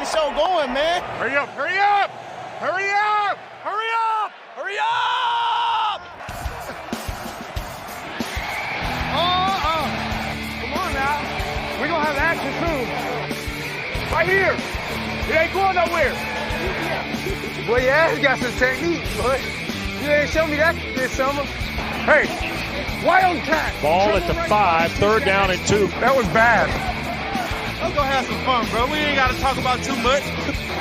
the show going, man. Hurry up, hurry up! Hurry up! Hurry up! Hurry up! Come on now. We're gonna have action soon. Right here. It ain't going nowhere. Boy, your ass got some technique, boy. You ain't show me that this summer. Hey, wildcat. Ball at the 5, 3rd down and 2. That was bad. Let's go have some fun, bro. We ain't got to talk about too much.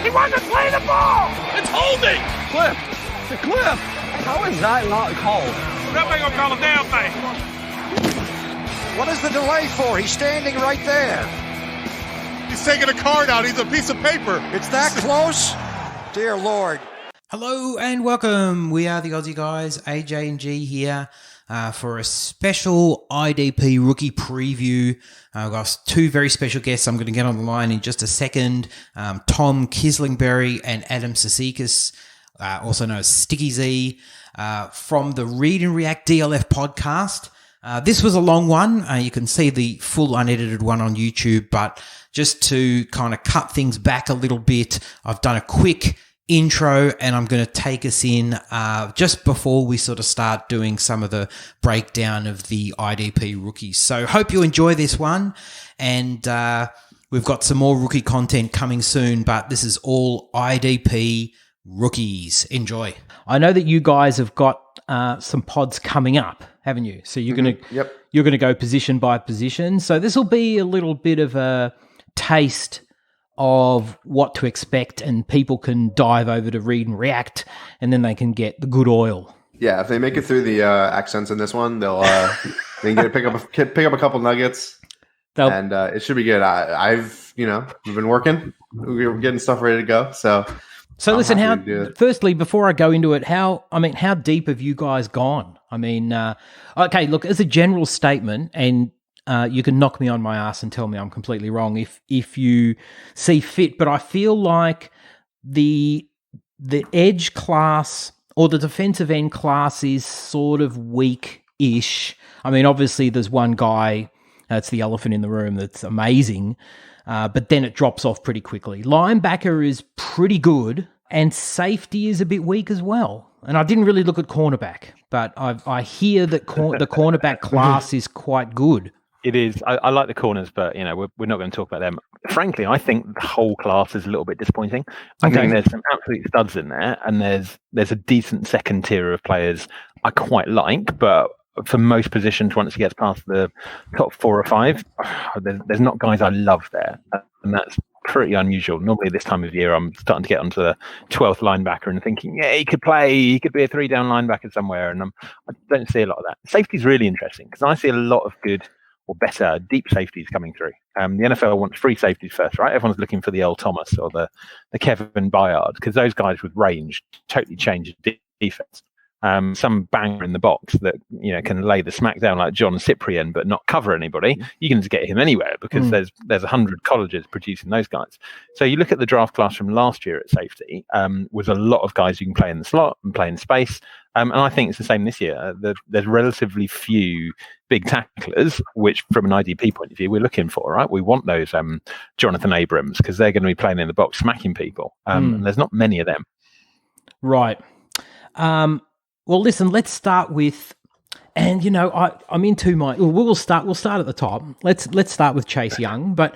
He wanted to play the ball. It's holding. Cliff. The Cliff. How is that not called? That ain't gonna call a damn thing. What is the delay for? He's standing right there. He's taking a card out. He's a piece of paper. It's that close? Dear Lord. Hello and welcome. We are the Aussie guys, AJ and G here for a special IDP Rookie Preview. I've got two very special guests I'm going to get on the line in just a second. Tom Kislingberry and Adam Sasikas, also known as Sticky Z, from the Read and React DLF podcast. This was a long one. You can see the full unedited one on YouTube, but just to kind of cut things back a little bit, I've done a quick intro and I'm going to take us in just before we sort of start doing some of the breakdown of the IDP rookies. So hope you enjoy this one, and we've got some more rookie content coming soon, but this is all IDP rookies. Enjoy. I know that you guys have got some pods coming up, haven't you? So you're going to you're going to go position by position. So this will be a little bit of a taste of what to expect, and people can dive over to Read and React, and then they can get the good oil. Yeah, if they make it through the accents in this one, they'll they can pick up a couple nuggets, and it should be good. We've been working, we're getting stuff ready to go. So listen, firstly, before I go into it, how deep have you guys gone? I mean, okay, look, as a general statement, and you can knock me on my ass and tell me I'm completely wrong if you see fit, but I feel like the edge class or the defensive end class is sort of weak-ish. I mean, obviously there's one guy, that's the elephant in the room, that's amazing, but then it drops off pretty quickly. Linebacker is pretty good, and safety is a bit weak as well. And I didn't really look at cornerback, but I hear that the cornerback class is quite good. It is. I like the corners, but we're not going to talk about them. Frankly, I think the whole class is a little bit disappointing. I think there's some absolute studs in there, and there's a decent second tier of players I quite like, but for most positions, once it gets past the top 4 or 5, there's not guys I love there, and that's pretty unusual. Normally this time of year, I'm starting to get onto the 12th linebacker and thinking, yeah, he could play. He could be a 3-down linebacker somewhere, and I don't see a lot of that. Safety's really interesting because I see a lot of good or better deep safeties coming through. The NFL wants free safeties first, right? Everyone's looking for the Earl Thomas or the Kevin Byard, because those guys with range totally change defense. Some banger in the box that can lay the smack down like John Cyprien but not cover anybody. You can just get him anywhere because there's 100 colleges producing those guys. So you look at the draft class from last year at safety, with a lot of guys who can play in the slot and play in space. And I think it's the same this year. There's relatively few big tacklers, which from an IDP point of view, we're looking for, right? We want those Jonathan Abrams, because they're going to be playing in the box, smacking people. And there's not many of them. Right. Well, listen, let's start with, and I'm into my. We'll start at the top. Let's start with Chase Young, but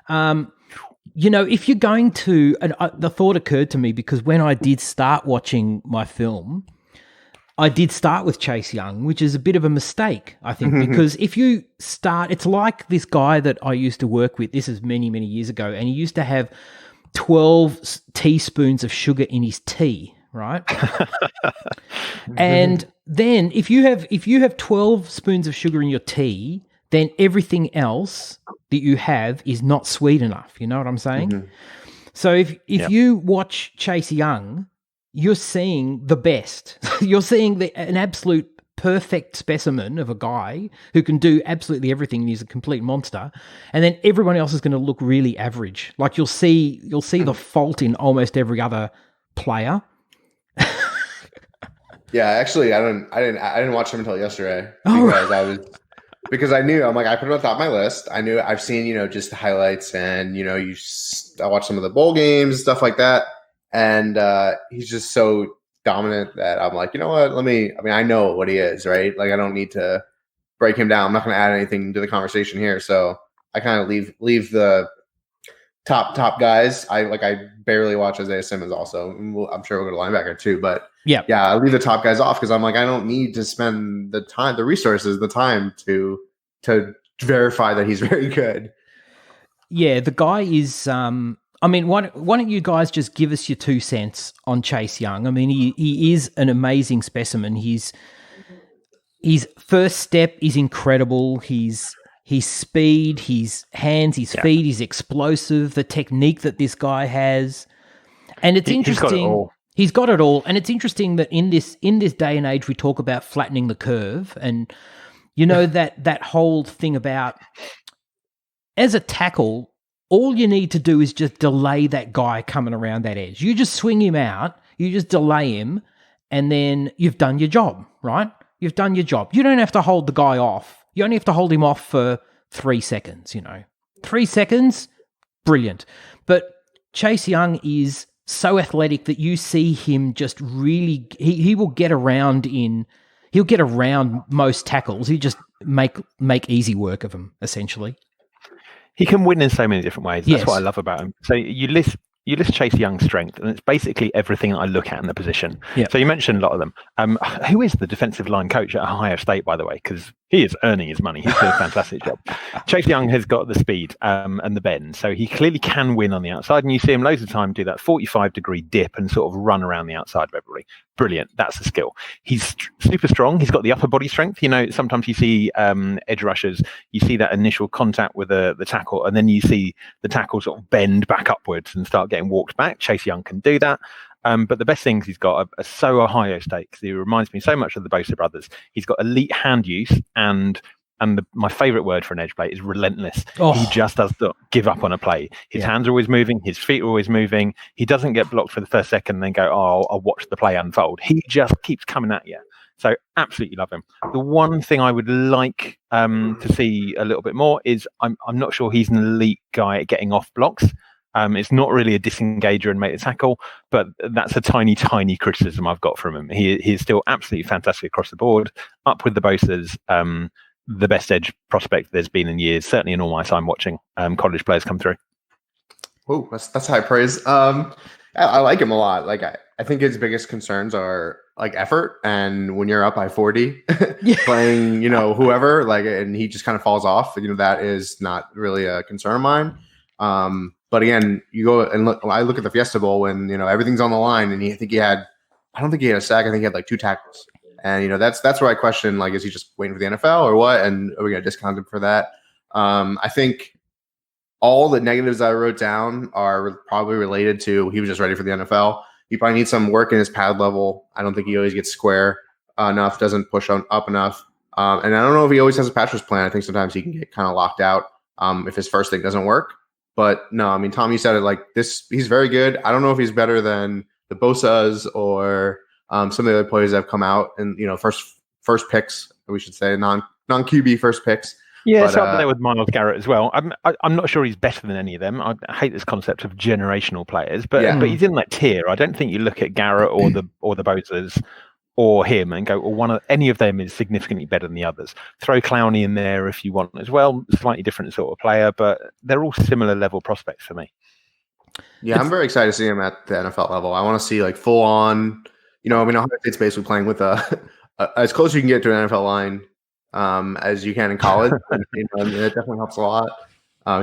if you're going to, and the thought occurred to me because when I did start watching my film, I did start with Chase Young, which is a bit of a mistake, I think, because if you start, it's like this guy that I used to work with. This is many, many years ago, and he used to have 12 teaspoons of sugar in his tea. Right. And then if you have 12 spoons of sugar in your tea, then everything else that you have is not sweet enough. You know what I'm saying? So if you watch Chase Young, you're seeing the best. You're seeing an absolute perfect specimen of a guy who can do absolutely everything and he's a complete monster. And then everyone else is going to look really average. Like you'll see the fault in almost every other player. Yeah, actually, I didn't watch him until yesterday because because I knew, I'm like, I put him on top of my list. I knew I've seen, just the highlights and, I watched some of the bowl games, stuff like that. And he's just so dominant that I'm like, you know what, I know what he is, right? Like, I don't need to break him down. I'm not going to add anything to the conversation here. So I kind of leave the top guys. I barely watch Isaiah Simmons also. I'm sure we'll go to linebacker too, but yeah, I leave the top guys off because I'm like, I don't need to spend the time, the resources, the time to verify that he's very good. Yeah, the guy is. Why don't you guys just give us your 2 cents on Chase Young? I mean, he is an amazing specimen. His first step is incredible. His speed, his hands, his feet, he's explosive. The technique that this guy has, and it's interesting. He's got it all, and it's interesting that in this day and age, we talk about flattening the curve, and that whole thing about as a tackle, all you need to do is just delay that guy coming around that edge. You just swing him out, you just delay him, and then you've done your job, right? You've done your job. You don't have to hold the guy off. You only have to hold him off for 3 seconds, 3 seconds, brilliant. But Chase Young is so athletic that you see him just really, he will get around he'll get around most tackles. He just make easy work of them, essentially. He can win in so many different ways. That's what I love about him. So you list Chase Young's strength, and it's basically everything I look at in the position. Yep. So you mentioned a lot of them. Who is the defensive line coach at Ohio State, by the way? Because he is earning his money. He's doing a fantastic job. Chase Young has got the speed and the bend, so he clearly can win on the outside. And you see him loads of time do that 45-degree dip and sort of run around the outside of everybody. Brilliant. That's the skill. He's super strong. He's got the upper body strength. Sometimes you see edge rushers, you see that initial contact with the tackle, and then you see the tackle sort of bend back upwards and start getting walked back. Chase Young can do that. But the best things he's got are so Ohio State, because he reminds me so much of the Bosa brothers. He's got elite hand use, and my favorite word for an edge play is relentless. He just does not give up on a play. His hands are always moving. His feet are always moving. He doesn't get blocked for the first second and then go, I'll watch the play unfold. He just keeps coming at you. So absolutely love him. The one thing I would like to see a little bit more is I'm not sure he's an elite guy at getting off blocks. It's not really a disengager and make the tackle, but that's a tiny, tiny criticism I've got from him. He is still absolutely fantastic across the board, up with the Bosas, the best edge prospect there's been in years, certainly in all my time watching college players come through. Oh, that's high praise. I like him a lot. Like, I think his biggest concerns are like effort, and when you're up by 40 playing, whoever, like, and he just kind of falls off, that is not really a concern of mine. But again, you go and look. I look at the Fiesta Bowl when everything's on the line, and I don't think he had a sack. I think he had like 2 tackles, and that's where I question, like, is he just waiting for the NFL or what? And are we going to discount him for that? I think all the negatives I wrote down are probably related to he was just ready for the NFL. He probably needs some work in his pad level. I don't think he always gets square enough, doesn't push up enough, and I don't know if he always has a patch rush plan. I think sometimes he can get kind of locked out if his first thing doesn't work. But no, I mean, Tom, you said it like this. He's very good. I don't know if he's better than the Bosas or some of the other players that have come out and first picks. We should say non QB first picks. Yeah, it's up there with Myles Garrett as well. I'm not sure he's better than any of them. I hate this concept of generational players, but he's in that tier. I don't think you look at Garrett or the Bosas or him and go, well, any of them is significantly better than the others. Throw Clowney in there if you want as well. Slightly different sort of player, but they're all similar level prospects for me. Yeah, I'm very excited to see him at the NFL level. I want to see like full on, Ohio State's basically playing with as close as you can get to an NFL line as you can in college. And it definitely helps a lot.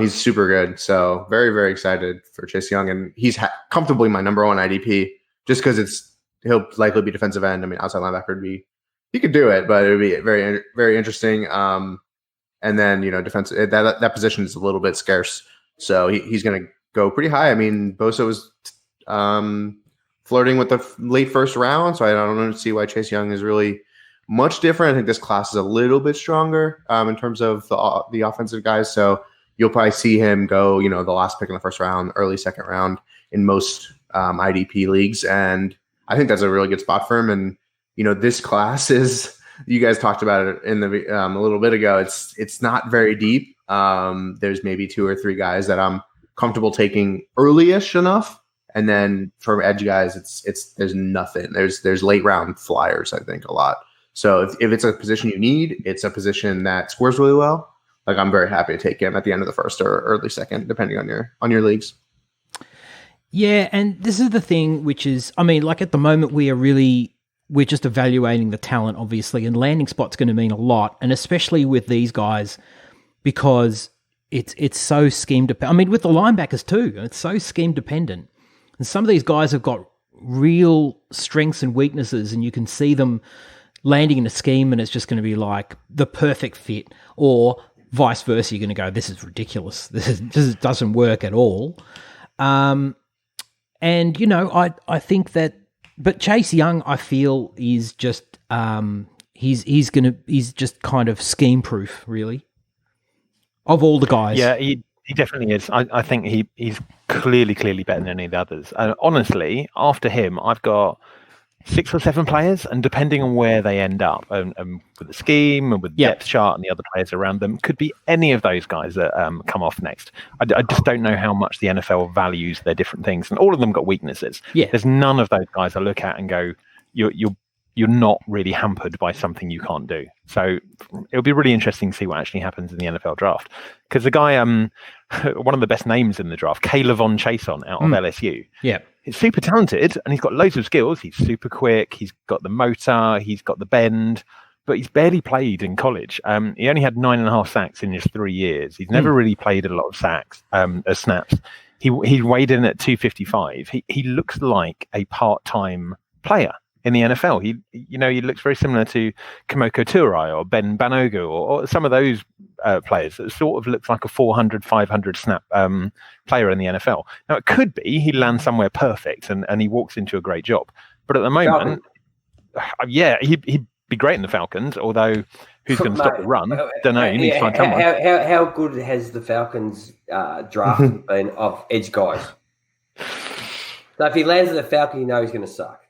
He's super good. So very, very excited for Chase Young. And he's comfortably my number 1 IDP just because he'll likely be defensive end. I mean, outside linebacker he could do it, but it would be very, very interesting. And then, defense, that position is a little bit scarce. So he's going to go pretty high. I mean, Bosa was flirting with the late first round. So I don't see why Chase Young is really much different. I think this class is a little bit stronger in terms of the offensive guys. So you'll probably see him go, the last pick in the first round, early second round in most IDP leagues. And I think that's a really good spot for him. And, this class is you guys talked about it in the a little bit ago. It's not very deep. There's maybe 2 or 3 guys that I'm comfortable taking early-ish enough, and then for edge guys, there's nothing. There's late round flyers, I think, a lot. So if it's a position you need, it's a position that scores really well. Like, I'm very happy to take him at the end of the first or early second, depending on your leagues. Yeah, and this is the thing, which is, I mean, like at the moment we're just evaluating the talent, obviously, and landing spot's going to mean a lot, and especially with these guys, because it's so scheme dependent. I mean, with the linebackers too, it's so scheme dependent. And some of these guys have got real strengths and weaknesses, and you can see them landing in a scheme, and it's just going to be like the perfect fit, or vice versa. You're going to go, this is ridiculous. This doesn't work at all. And I think that, but Chase Young, I feel, is just he's just kind of scheme proof, really, of all the guys. Yeah, he definitely is. I think he's clearly better than any of the others. And honestly, after him, I've got 6 or 7 players, and depending on where they end up, and with the scheme and with the depth chart and the other players around them, could be any of those guys that come off next. I just don't know how much the NFL values their different things, and all of them got weaknesses. Yeah. There's none of those guys I look at and go, you're not really hampered by something you can't do. So it'll be really interesting to see what actually happens in the NFL draft. Because the guy, one of the best names in the draft, Caleb Von Chason out of LSU. Yeah. He's super talented and he's got loads of skills. He's super quick. He's got the motor. He's got the bend, but he's barely played in college. He only had 9.5 sacks in his 3 years. He's never really played a lot of snaps. He weighed in at 255. He looks like a part-time player in the NFL. He looks very similar to Kamoko Turai or Ben Banogu or some of those players that sort of looks like a 400, 500 snap player in the NFL. Now, it could be he lands somewhere perfect and he walks into a great job. But at the moment, he'd be great in the Falcons, although who's going to stop the run? Don't know. You need to find someone. How good has the Falcons draft been of edge guys? So if he lands at the Falcon, you know he's going to suck.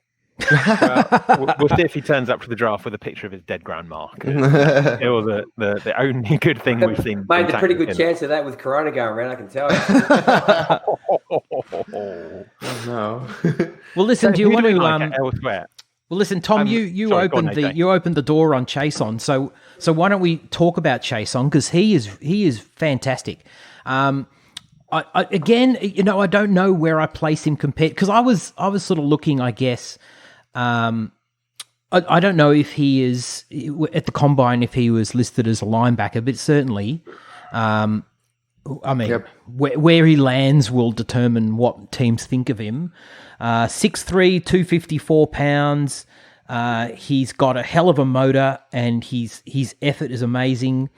Well, we'll see if he turns up to the draft with a picture of his dead grandma. It was the only good thing we've seen. Made a pretty good chance of that with Corona going around, I can tell you. No. Well, listen, do you want to elsewhere? Well, listen, Tom, you opened the door on Chason, so why don't we talk about Chason, because he is fantastic. I don't know where I place him compared, because I was sort of looking, I guess. I don't know if he is at the combine, if he was listed as a linebacker, but certainly, where he lands will determine what teams think of him. 6'3", 254 pounds. He's got a hell of a motor, and his effort is amazing.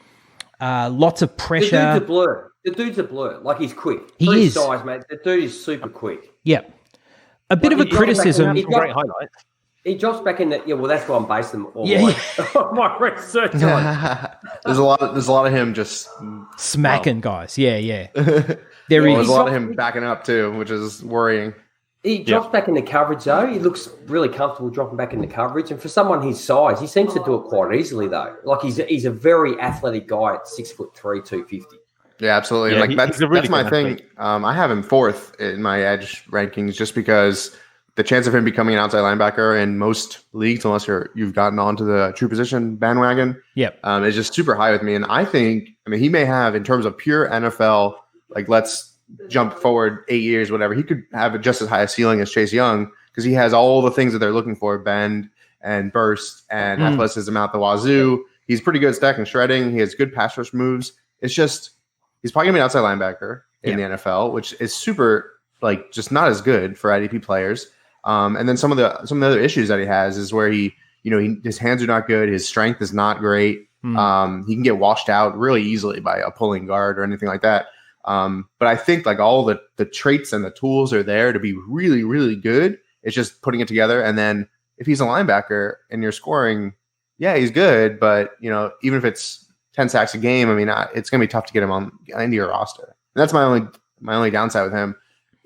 Lots of pressure. The dude's a blur. Like, he's quick. He is. Size, mate. The dude is super quick. Yeah. A bit of a criticism. Great highlights. He drops back in that. Yeah, well, that's why I'm basing all my research on. There's a lot of him just smacking guys. Yeah. There's a lot of him backing up too, which is worrying. He drops back into coverage though. He looks really comfortable dropping back into coverage, and for someone his size, he seems to do it quite easily though. Like, he's a very athletic guy at 6'3", 250. Yeah, absolutely. Yeah, that's my thing. I have him 4th in my edge rankings just because the chance of him becoming an outside linebacker in most leagues, unless you've gotten onto the true position bandwagon, is just super high with me. And I think, he may have, in terms of pure NFL, like, let's jump forward 8 years, whatever, he could have just as high a ceiling as Chase Young, because he has all the things that they're looking for: bend and burst and athleticism out the wazoo. He's pretty good at stacking and shredding. He has good pass rush moves. It's just, he's probably going to be an outside linebacker in the NFL, which is super, just not as good for IDP players. And then some of the other issues that he has is where his hands are not good. His strength is not great. He can get washed out really easily by a pulling guard or anything like that. But I think all the traits and the tools are there to be really, really good. It's just putting it together. And then if he's a linebacker and you're scoring, he's good. But, even if it's 10 sacks a game, it's going to be tough to get him into your roster. And that's my only downside with him.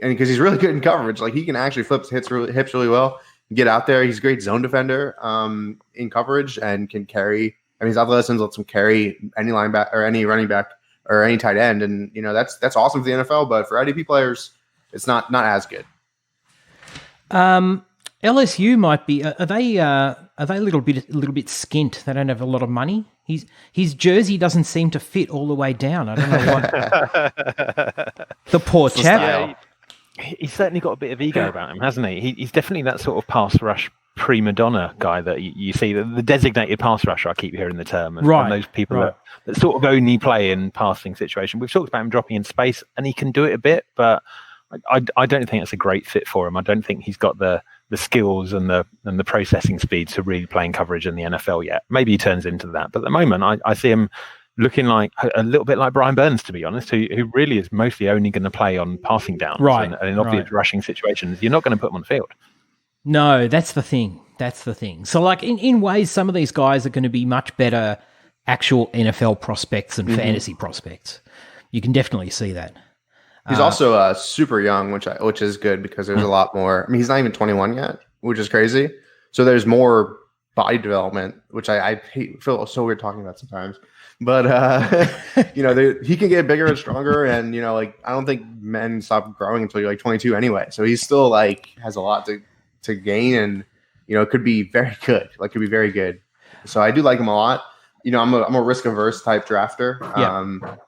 And because he's really good in coverage, he can actually flip his hips really well. get out there. He's a great zone defender in coverage and can carry. I mean, his athleticism lets him carry any linebacker or any running back or any tight end, and that's awesome for the NFL. But for IDP players, it's not as good. LSU might be. Are they a little bit skint? They don't have a lot of money. His jersey doesn't seem to fit all the way down. I don't know what. The poor chap. He's certainly got a bit of ego about him, hasn't he? He's definitely that sort of pass rush prima donna guy that you see, the designated pass rusher. I keep hearing the term, and those people that sort of only play in passing situation. We've talked about him dropping in space, and he can do it a bit, but I don't think it's a great fit for him. I don't think he's got the skills and the processing speed to really play in coverage in the NFL yet. Maybe he turns into that, but at the moment I see him looking like a little bit like Brian Burns, to be honest, who really is mostly only going to play on passing downs and in obvious rushing situations. You're not going to put him on the field. No, that's the thing. So like in ways, some of these guys are going to be much better actual NFL prospects and fantasy prospects. You can definitely see that. He's also super young, which is good because there's a lot more. I mean, he's not even 21 yet, which is crazy. So there's more body development, which I feel so weird talking about sometimes. But he can get bigger and stronger, and I don't think men stop growing until you're like 22 anyway. So he's still has a lot to gain, and it could be very good. Like, could be very good. So I do like him a lot. I'm a risk averse type drafter.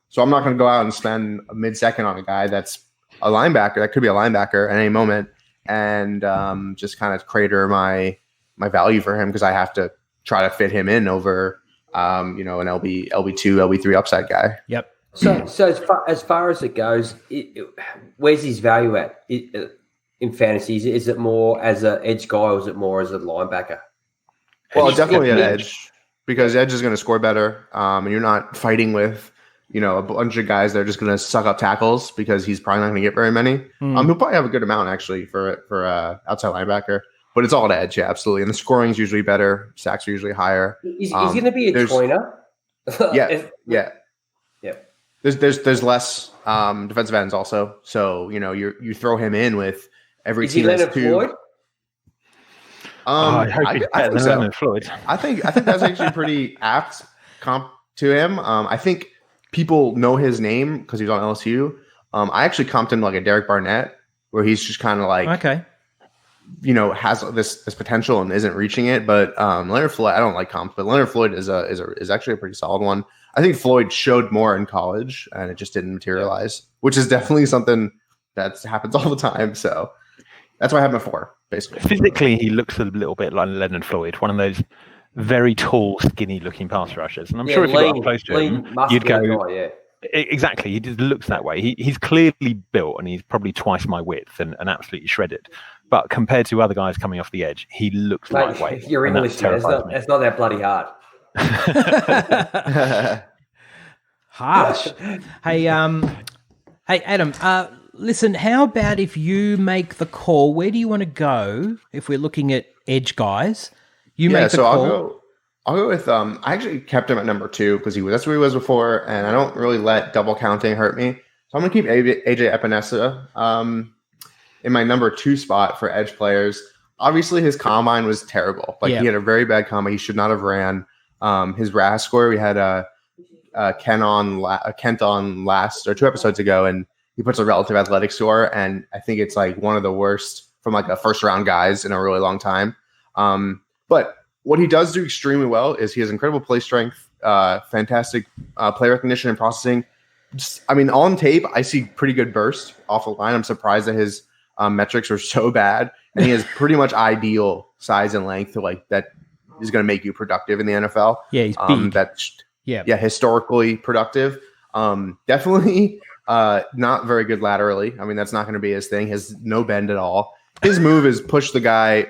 So I'm not going to go out and spend a mid-second on a guy that's a linebacker. That could be a linebacker at any moment, and just kind of crater my value for him because I have to try to fit him in over an LB2, LB3 upside guy. Yep. So as far as it goes, where's his value at in fantasy? Is it more as an edge guy, or is it more as a linebacker? Well, it's definitely an edge, because edge is going to score better, and you're not fighting with a bunch of guys that are just going to suck up tackles, because he's probably not going to get very many. He'll probably have a good amount actually for outside linebacker, but it's all at edge, absolutely. And the scoring is usually better. Sacks are usually higher. He's going to be a tweener. Yeah. There's less defensive ends also, so you throw him in with every team. Is he Leonard Floyd? I think so. Floyd. I think that's actually pretty apt comp to him. I think people know his name because he was on LSU. I actually comped him like a Derek Barnett, where he's just kind of has this potential and isn't reaching it. But Leonard Floyd, I don't like comps, but Leonard Floyd is actually a pretty solid one. I think Floyd showed more in college, and it just didn't materialize, which is definitely something that happens all the time. So that's what I have him for, basically. Physically, he looks a little bit like Leonard Floyd, one of those very tall, skinny-looking pass rushers. And I'm sure if you got close to him, you'd go... Exactly. He just looks that way. He's clearly built, and he's probably twice my width and absolutely shredded. But compared to other guys coming off the edge, he looks lightweight. You're English, man. It's not that bloody hard. Harsh. Hey, Adam, listen, how about if you make the call? Where do you want to go if we're looking at edge guys? You make the call. I'll go with I actually kept him at number 2 because that's where he was before, and I don't really let double counting hurt me. So I'm gonna keep AJ Epinesa in my number 2 spot for edge players. Obviously, his combine was terrible. He had a very bad combine. He should not have ran. His RAS score, we had Kent on last or 2 episodes ago, and he puts a relative athletic score, and I think it's one of the worst from a first round guys in a really long time. But what he does do extremely well is he has incredible play strength, fantastic play recognition and processing. On tape, I see pretty good burst off the line. I'm surprised that his metrics are so bad, and he has pretty much ideal size and length that is going to make you productive in the NFL. Yeah, he's big. Historically productive. Definitely not very good laterally. That's not going to be his thing. He has no bend at all. His move is push the guy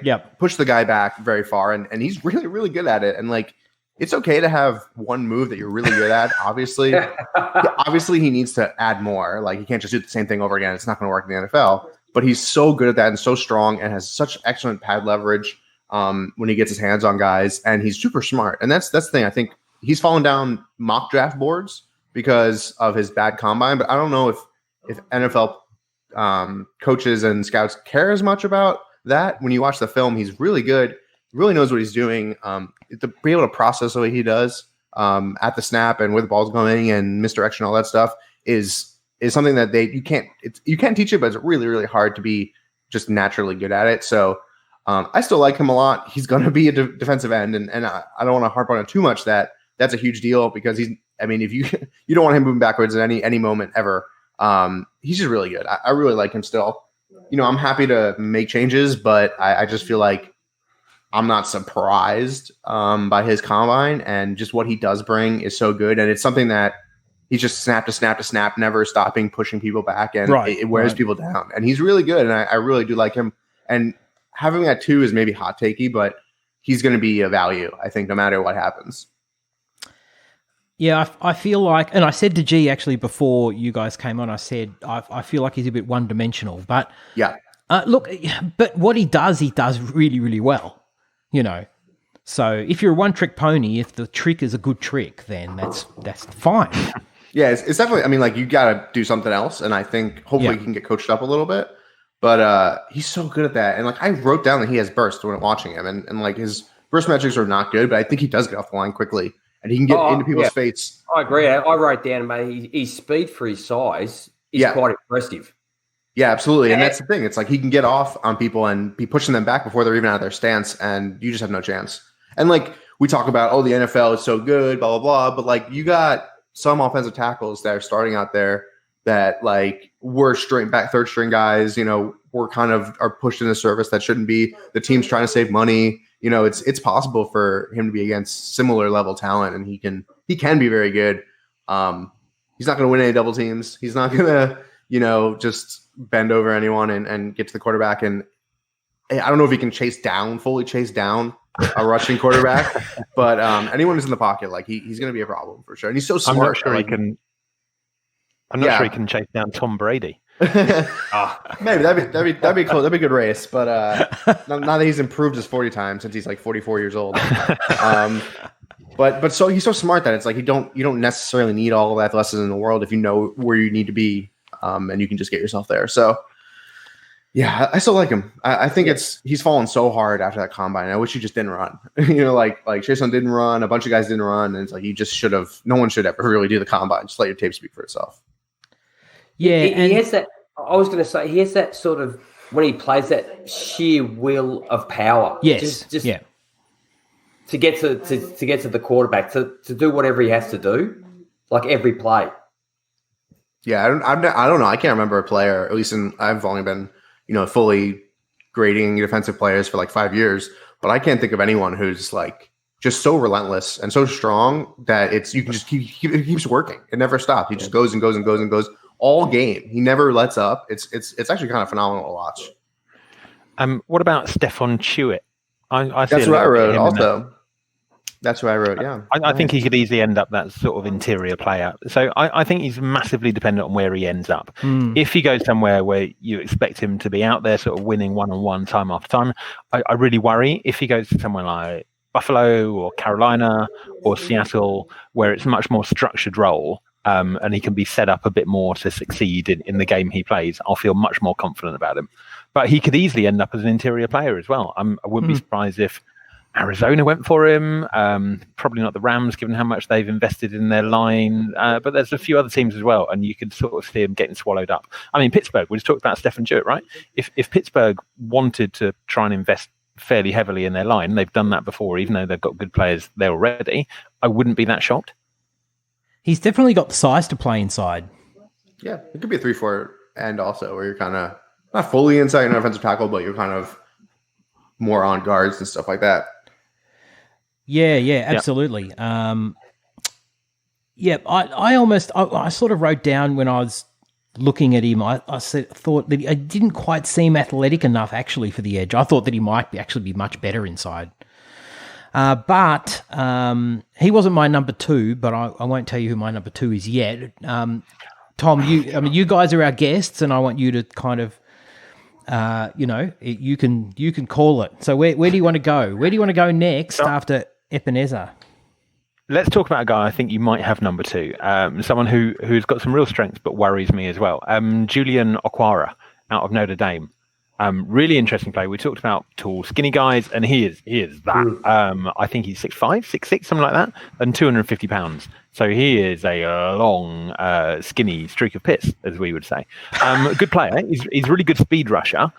back very far, and he's really, really good at it. And it's okay to have one move that you're really good at. Obviously, obviously he needs to add more. He can't just do the same thing over again. It's not going to work in the NFL. But he's so good at that and so strong and has such excellent pad leverage when he gets his hands on guys, and he's super smart. And that's the thing. I think he's fallen down mock draft boards because of his bad combine, but I don't know if NFL coaches and scouts care as much about that, when you watch the film, he's really good. Really knows what he's doing. To be able to process the way he does at the snap and where the ball's going and misdirection, all that stuff is something that you can't teach it, but it's really, really hard to be just naturally good at it. So I still like him a lot. He's going to be a defensive end, and I don't want to harp on it too much. That's a huge deal because if you don't want him moving backwards at any moment ever. He's just really good. I really like him still. I'm happy to make changes, but I just feel like I'm not surprised by his combine, and just what he does bring is so good. And it's something that he's just snap to snap to snap, never stopping, pushing people back, and it wears people down. And he's really good, and I really do like him. And having him at 2 is maybe hot takey, but he's going to be a value, I think, no matter what happens. Yeah, I feel like, and I said to G actually before you guys came on, I said I feel like he's a bit one-dimensional. But yeah, look, but what he does really, really well. So if you're a one-trick pony, if the trick is a good trick, then that's fine. Yeah, it's definitely. You got to do something else, and I think hopefully he can get coached up a little bit. But he's so good at that, and I wrote down that he has burst when watching him, and his burst metrics are not good, but I think he does get off the line quickly. And he can get into people's face. I agree. I wrote down, mate, his speed for his size is quite impressive. Yeah, absolutely. And that's the thing. It's he can get off on people and be pushing them back before they're even out of their stance, and you just have no chance. And we talk about, the NFL is so good, blah, blah, blah. But you got some offensive tackles that are starting out there that were third string guys, we're kind of are pushed into service that shouldn't be. The team's trying to save money. It's possible for him to be against similar level talent, and he can be very good. He's not going to win any double teams. He's not going to, just bend over anyone and get to the quarterback. And I don't know if he can fully chase down a rushing quarterback, but anyone who's in the pocket, he's going to be a problem for sure. And he's so smart. I'm not sure he can chase down Tom Brady. Maybe that'd be close. That'd be a good race, but now that he's improved his 40 times since he's 44 years old. But so he's so smart that it's you don't necessarily need all the athleticism in the world if you know where you need to be, and you can just get yourself there. So yeah, I still like him. I think he's fallen so hard after that combine. I wish he just didn't run. Chason didn't run, a bunch of guys didn't run, and it's you just should have. No one should ever really do the combine. Just let your tape speak for itself. Yeah, he has that. I was going to say he has that sort of when he plays that sheer will of power. Yes, just to get to the quarterback to do whatever he has to do, every play. Yeah, I don't know. I can't remember a player. At least I've only been fully grading defensive players for 5 years, but I can't think of anyone who's just so relentless and so strong that you can just it keeps working. It never stops. He just goes and goes and goes and goes. All game, he never lets up. It's actually kind of phenomenal to watch. What about Stephon Tuitt? That's what I wrote. Also, that's what I wrote. Yeah, I think he could easily end up that sort of interior player. So I think he's massively dependent on where he ends up. If he goes somewhere where you expect him to be out there, sort of winning one-on-one time after time, I really worry. If he goes to somewhere like Buffalo or Carolina or Seattle, where it's a much more structured role. And he can be set up a bit more to succeed in the game he plays, I'll feel much more confident about him. But he could easily end up as an interior player as well. I wouldn't be surprised if Arizona went for him. Probably not the Rams, given how much they've invested in their line. But there's a few other teams as well, and you could sort of see him getting swallowed up. Pittsburgh, we just talked about Stephon Tuitt, right? If Pittsburgh wanted to try and invest fairly heavily in their line, they've done that before, even though they've got good players there already, I wouldn't be that shocked. He's definitely got the size to play inside. Yeah, it could be a 3-4 end also, where you're kind of not fully inside an offensive tackle, but you're kind of more on guards and stuff like that. Yeah, absolutely. I sort of wrote down when I was looking at him, I thought that I didn't quite seem athletic enough actually for the edge. I thought that he might actually be much better inside. But he wasn't my number 2, but I won't tell you who my number 2 is yet. Tom, you guys are our guests, and I want you to kind of, you can call it. So where do you want to go? Where do you want to go next after Ebenezer? Let's talk about a guy I think you might have number 2. Someone who's got some real strengths but worries me as well. Julian Okwara out of Notre Dame. Really interesting play. We talked about tall, skinny guys, and he is that. I think he's 6'5", 6'6", something like that, and 250 pounds. So he is a long, skinny streak of piss, as we would say. Good player. He's really good speed rusher.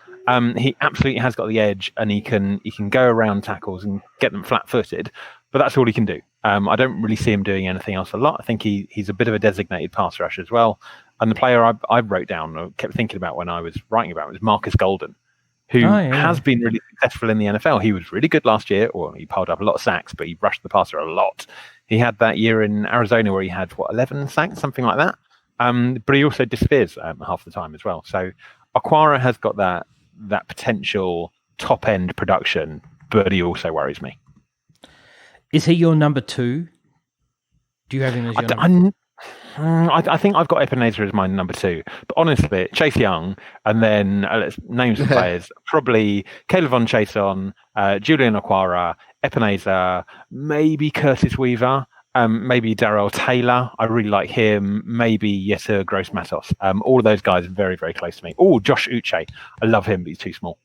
He absolutely has got the edge, and he can go around tackles and get them flat-footed. But that's all he can do. I don't really see him doing anything else a lot. I think he's a bit of a designated pass rusher as well. And the player I wrote down, or kept thinking about when I was writing about him, was Marcus Golden, who has been really successful in the NFL. He was really good last year, or he piled up a lot of sacks, but he rushed the passer a lot. He had that year in Arizona where he had, 11 sacks, something like that. But he also disappears half the time as well. So Okwara has got that potential top-end production, but he also worries me. Is he your number 2? Do you have him as your number 2? I think I've got Ebenezer as my number 2. But honestly, Chase Young, and then let's name some players. Probably Caleb Von Chason, Julian Okwara, Ebenezer, maybe Curtis Weaver, maybe Darrell Taylor. I really like him. Maybe Yetur Gross-Matos. All of those guys are very, very close to me. Oh, Josh Uche. I love him, but he's too small.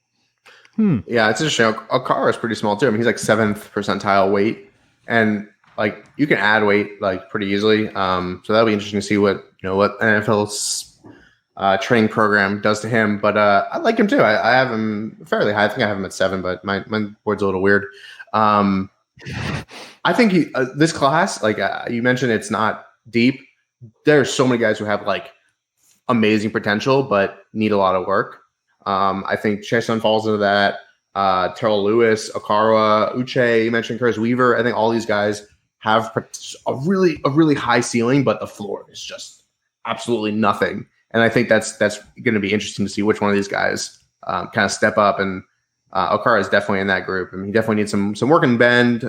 Yeah, it's interesting. Okwara is pretty small too. I mean, he's like 7th percentile weight. And like you can add weight like pretty easily. So that'll be interesting to see what NFL's training program does to him. But I like him too. I have him fairly high. I think I have him at 7, but my board's a little weird. I think this class, like you mentioned, it's not deep. There's so many guys who have like amazing potential, but need a lot of work. I think Chason falls into that. Terrell Lewis, Okwara, Uche, you mentioned Curtis Weaver. I think all these guys have a really high ceiling, but the floor is just absolutely nothing. And I think that's going to be interesting to see which one of these guys kind of step up. And Okwara is definitely in that group. I mean, he definitely needs some work and bend.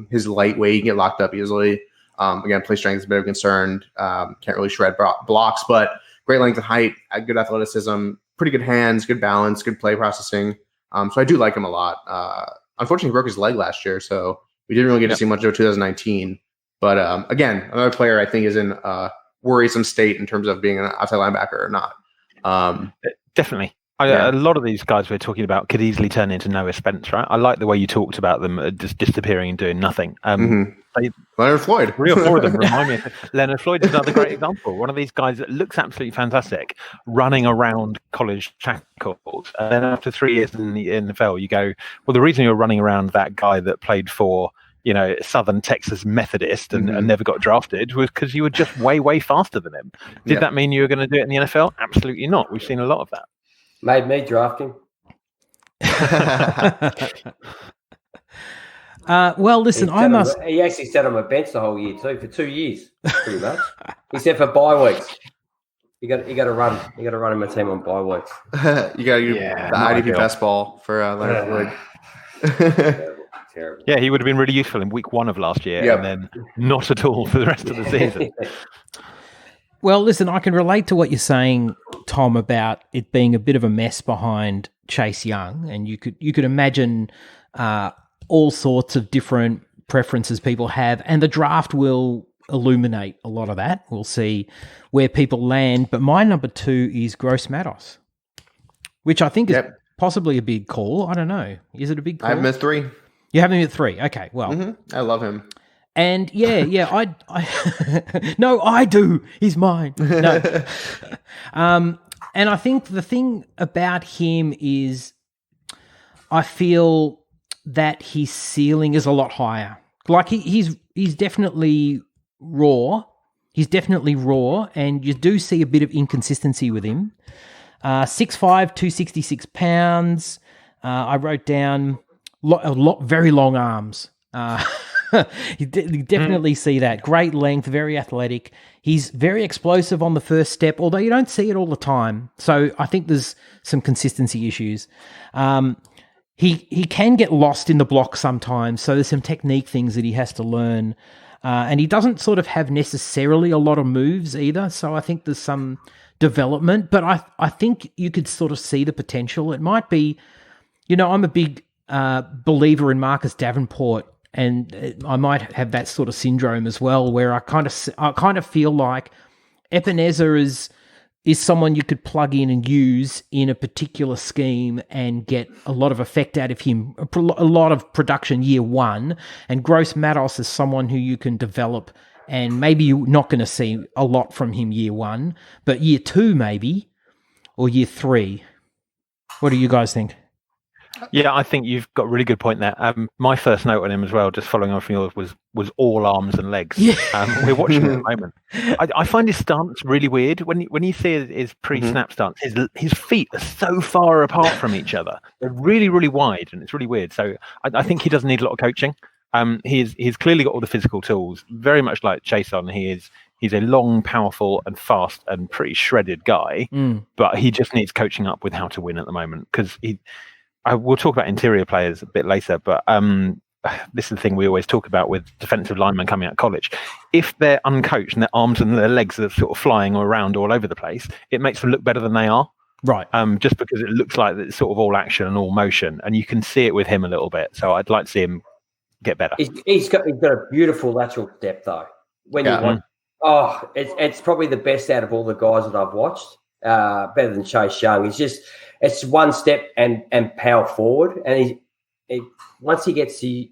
His lightweight, he can get locked up easily. Again, play strength is a bit of a concern. Can't really shred blocks, but great length and height, good athleticism, pretty good hands, good balance, good play processing. So I do like him a lot. Unfortunately, he broke his leg last year, so we didn't really get to see much of 2019. But again, another player I think is in a worrisome state in terms of being an outside linebacker or not. Definitely. A lot of these guys we're talking about could easily turn into Noah Spence, right? I like the way you talked about them just disappearing and doing nothing. Leonard Floyd. 3 or 4 of them remind me of Leonard Floyd is another great example. One of these guys that looks absolutely fantastic, running around college tackles. And then after 3 years in the NFL, you go, well, the reason you're running around that guy that played for Southern Texas Methodist and never got drafted was because you were just way, way faster than him. Did that mean you were going to do it in the NFL? Absolutely not. We've seen a lot of that. Made me draft him. Well, listen, He actually sat on my bench the whole year too, for 2 years, pretty much. Except for bye weeks. You got to run. You got to run in my team on bye weeks. You got to use the IDP best ball for Leonard Floyd. Terrible. Yeah, he would have been really useful in week 1 of last year, and then not at all for the rest of the season. Well, listen, I can relate to what you're saying, Tom, about it being a bit of a mess behind Chase Young, and you could imagine all sorts of different preferences people have, and the draft will illuminate a lot of that. We'll see where people land. But my number 2 is Gross-Matos, which I think is possibly a big call. I don't know. Is it a big call? I have him at 3. You have him at 3. Okay, well. I love him. And I no, I do. He's mine. No. And I think the thing about him is I feel that his ceiling is a lot higher. Like he's definitely raw. He's definitely raw, and you do see a bit of inconsistency with him. 6'5", 266 pounds. I wrote down very long arms. You definitely see that. Great length, very athletic. He's very explosive on the first step, although you don't see it all the time. So I think there's some consistency issues. He can get lost in the block sometimes, so there's some technique things that he has to learn. And he doesn't sort of have necessarily a lot of moves either, so I think there's some development. But I think you could sort of see the potential. It might be, I'm a big believer in Marcus Davenport, and I might have that sort of syndrome as well, where I kind of feel like Ebenezer is is someone you could plug in and use in a particular scheme and get a lot of effect out of him, a lot of production year one. And Gross Matos is someone who you can develop, and maybe you're not going to see a lot from him year one, but year two maybe, or year three. What do you guys think? Yeah, I think you've got a really good point there. My first note on him as well, just following on from yours, was all arms and legs. Yeah. We're watching him at the moment. I find his stance really weird. When you see his pre-snap stance, his feet are so far apart from each other. They're really, really wide, and it's really weird. So I think he does need a lot of coaching. He's clearly got all the physical tools, very much like Chason. He's a long, powerful, and fast, and pretty shredded guy. But he just needs coaching up with how to win at the moment, because we'll talk about interior players a bit later, but this is the thing we always talk about with defensive linemen coming out of college. If they're uncoached and their arms and their legs are sort of flying around all over the place, it makes them look better than they are. Right. Just because it looks like it's sort of all action and all motion, and you can see it with him a little bit. So I'd like to see him get better. He's got a beautiful lateral step, though. When you watch, it's probably the best out of all the guys that I've watched. Better than Chase Young. It's one step and power forward, and once he gets to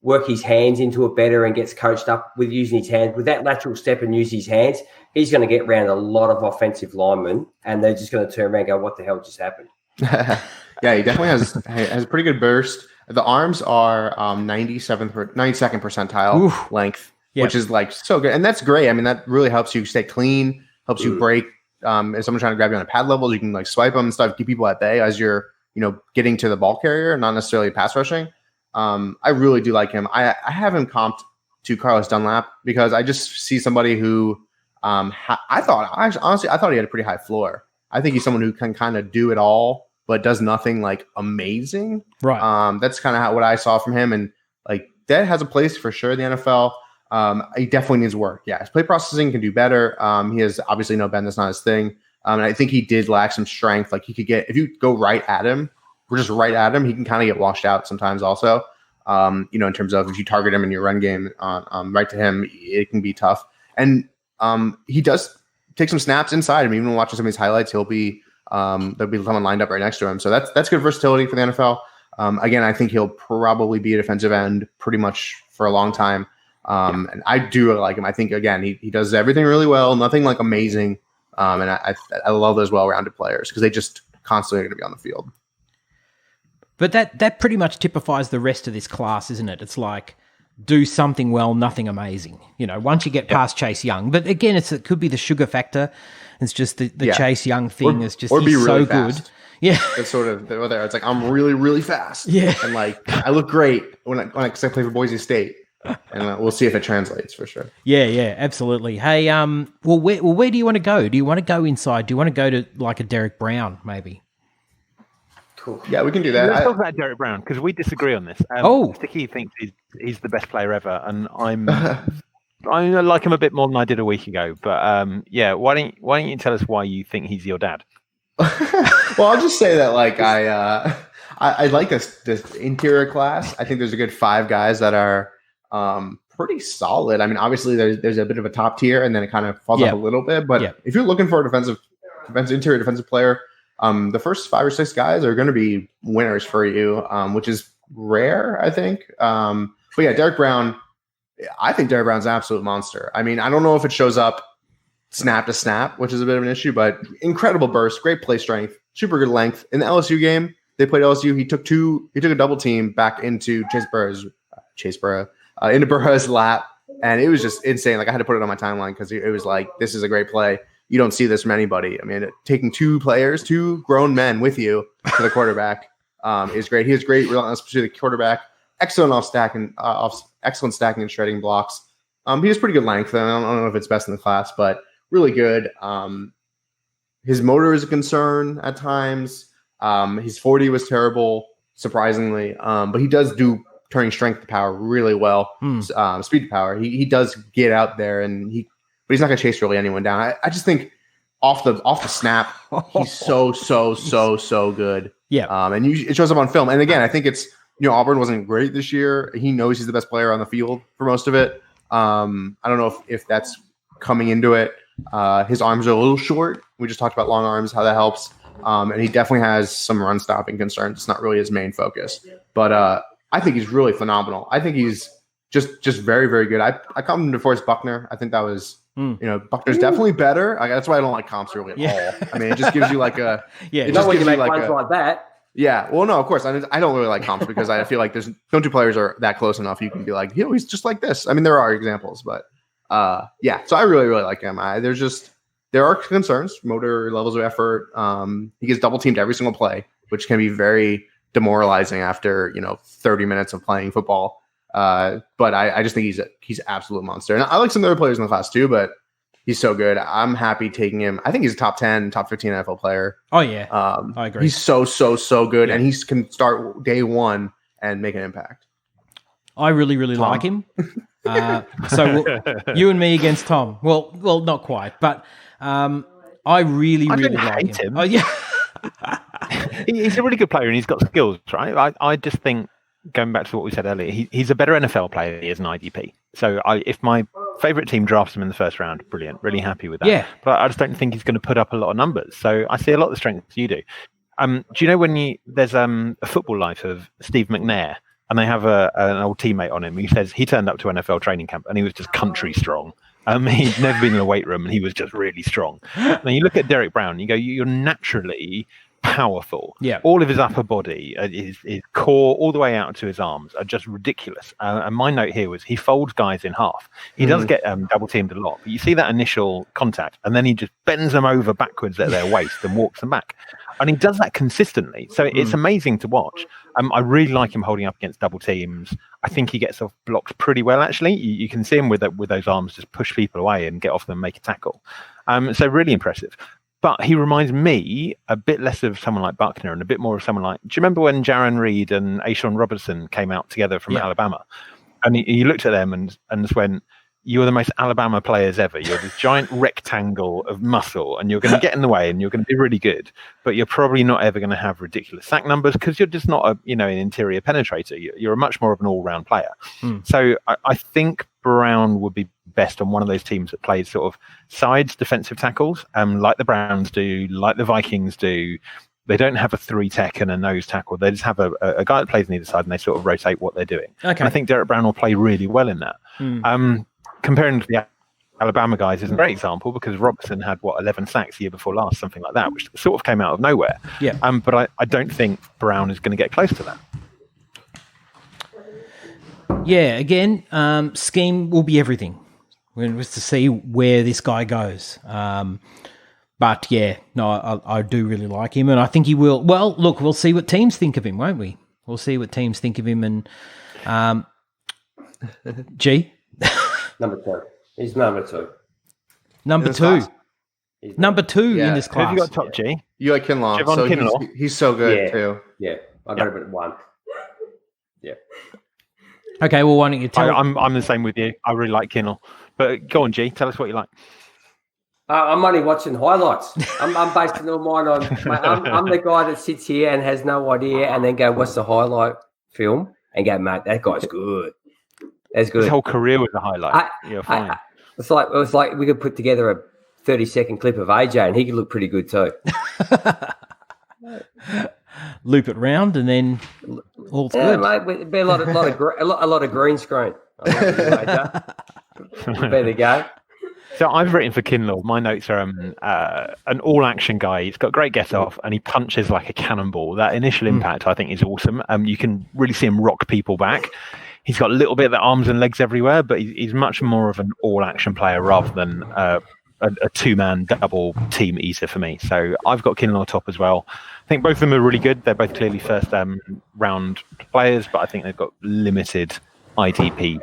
work his hands into it better and gets coached up with using his hands, with that lateral step and use his hands, he's going to get around a lot of offensive linemen, and they're just going to turn around and go, "What the hell just happened?" Yeah, he definitely has a pretty good burst. The arms are 92nd percentile length, which is so good, and that's great. I mean, that really helps you stay clean, helps you break. If someone's trying to grab you on a pad level, you can swipe them and stuff, keep people at bay as you're, getting to the ball carrier, not necessarily pass rushing. I really do like him. I have him comped to Carlos Dunlap because I just see somebody who I thought he had a pretty high floor. I think he's someone who can kind of do it all, but does nothing amazing. Right. That's kind of what I saw from him. And that has a place for sure in the NFL. He definitely needs work. Yeah, his play processing can do better. He has obviously no bend. That's not his thing. And I think he did lack some strength. He could get, if you go right at him, he can kind of get washed out sometimes also. In terms of if you target him in your run game right to him, it can be tough. And he does take some snaps inside. I mean, even watching some of his highlights, there'll be someone lined up right next to him. So that's good versatility for the NFL. Again, I think he'll probably be a defensive end pretty much for a long time. And I do like him. I think, again, he does everything really well, nothing amazing. And I love those well-rounded players because they just constantly are going to be on the field. But that pretty much typifies the rest of this class, isn't it? It's do something well, nothing amazing. Once you get past Chase Young. But again, it could be the sugar factor. It's just the Chase Young thing is just he's really so fast. Good. Yeah. It's sort of there. It's I'm really, really fast. Yeah. And I look great when I play for Boise State. And we'll see if it translates for sure. Yeah, absolutely. Hey, where do you want to go? Do you want to go inside? Do you want to go to a Derek Brown, maybe? Cool. Yeah, we can do that. Let's talk about Derek Brown because we disagree on this. Sticky thinks he's the best player ever, and I like him a bit more than I did a week ago. But why don't you tell us why you think he's your dad? Well, I'll just say that I like this interior class. I think there's a good 5 guys that are pretty solid. I mean, obviously there's a bit of a top tier, and then it kind of falls off a little bit. But if you're looking for a interior defensive player, the first 5 or 6 guys are going to be winners for you, which is rare, I think. But yeah, Derek Brown. I think Derek Brown's an absolute monster. I mean, I don't know if it shows up snap to snap, which is a bit of an issue, but incredible burst, great play strength, super good length. In the LSU game, they played LSU. He took a double team back into into Burrow's lap, and it was just insane. I had to put it on my timeline because it was this is a great play. You don't see this from anybody. I mean, taking 2 grown men with you to the quarterback is great. He has great relentless pursuit of the quarterback. Excellent excellent stacking and shredding blocks. He has pretty good length. I don't know if it's best in the class, but really good. His motor is a concern at times. His 40 was terrible, surprisingly, but he does do turning strength to power really well. Speed to power. He does get out there, but he's not going to chase really anyone down. I just think off the snap, he's so good. Yeah. And it shows up on film. And again, I think it's Auburn wasn't great this year. He knows he's the best player on the field for most of it. I don't know if that's coming into it. His arms are a little short. We just talked about long arms, how that helps. And he definitely has some run stopping concerns. It's not really his main focus. But I think he's really phenomenal. I think he's just very, very good. I called him DeForest Buckner. I think that was, Buckner's definitely better. That's why I don't like comps really at all. I mean, it just gives you like a it just gives you like that. Yeah, well, no, of course. I don't really like comps because I feel like there's no two players are that close enough. You can be like, he's just like this. I mean, there are examples, but so I really, really like him. There are concerns, motor levels of effort. He gets double teamed every single play, which can be very demoralizing after 30 minutes of playing football. But I just think he's an absolute monster. And I like some other players in the class too, but he's so good. I'm happy taking him. I think he's a top 10, top 15 NFL player. Oh yeah, I agree. He's so good, and he can start day one and make an impact. I really, really like him. You and me against Tom. Well, not quite, but I really like him. Oh yeah, he's a really good player and he's got skills, right? I just think, going back to what we said earlier, he's a better NFL player than he is an IDP. So if my favourite team drafts him in the first round, brilliant, really happy with that. Yeah. But I just don't think he's going to put up a lot of numbers. So I see a lot of the strengths you do. Do you know when there's a Football Life of Steve McNair, and they have an old teammate on him. He says he turned up to NFL training camp and he was just country strong. He'd never been in a weight room and he was just really strong. Now you look at Derek Brown, you go, you're naturally powerful. Yeah. All of his upper body, his core, all the way out to his arms are just ridiculous. And my note here was he folds guys in half. He does get double teamed a lot, but you see that initial contact and then he just bends them over backwards at their waist and walks them back. And he does that consistently. So it's amazing to watch. I really like him holding up against double teams. I think he gets off blocks pretty well, actually. You can see him with those arms just push people away and get off them and make a tackle. So really impressive. But he reminds me a bit less of someone like Buckner and a bit more of someone like... Do you remember when Jaron Reed and Ashawn Robertson came out together from Alabama? And he looked at them and just went, "You are the most Alabama players ever. You're this giant rectangle of muscle and you're going to get in the way and you're going to be really good, but you're probably not ever going to have ridiculous sack numbers because you're just not an interior penetrator. You're much more of an all-round player." So I think Brown would be best on one of those teams that plays sort of sides defensive tackles, like the Browns do, like the Vikings do. They don't have a 3-tech and a nose tackle. They just have a guy that plays on either side and they sort of rotate what they're doing. Okay. And I think Derek Brown will play really well in that. Comparing to the Alabama guys is a great example because Robertson had 11 sacks the year before last, something like that, which sort of came out of nowhere. Yeah. But I don't think Brown is going to get close to that. Yeah. Again, scheme will be everything. We're going to see where this guy goes. But yeah, no, I do really like him, and I think he will. Well, look, we'll see what teams think of him, won't we? We'll see what teams think of him, and G. Number 2. He's number 2. Number 2. Number 2 in this class. Who have you got top G? You like Kinlaw. Javon Kinlaw. He's so good too. Yeah, I got him at 1. Yeah. Okay, well, why don't you tell? I'm the same with you. I really like Kinlaw, but go on, G. Tell us what you like. I'm only watching highlights. I'm basing all mine on. I'm the guy that sits here and has no idea, and then go, "What's the highlight film?" and go, "Mate, that guy's good. That's good." His whole career was a highlight. You're fine. It's like we could put together a 30-second clip of AJ, and he could look pretty good too. Loop it round, and then all's good. Mate, it'd be a lot of green screen. Would be the game. So I've written for Kinlaw. My notes are an all-action guy. He's got great get-off, and he punches like a cannonball. That initial impact, I think, is awesome. You can really see him rock people back. He's got a little bit of the arms and legs everywhere, but he's much more of an all-action player rather than a two-man double team eater for me. So I've got Kinlaw top as well. I think both of them are really good. They're both clearly first round players, but I think they've got limited IDP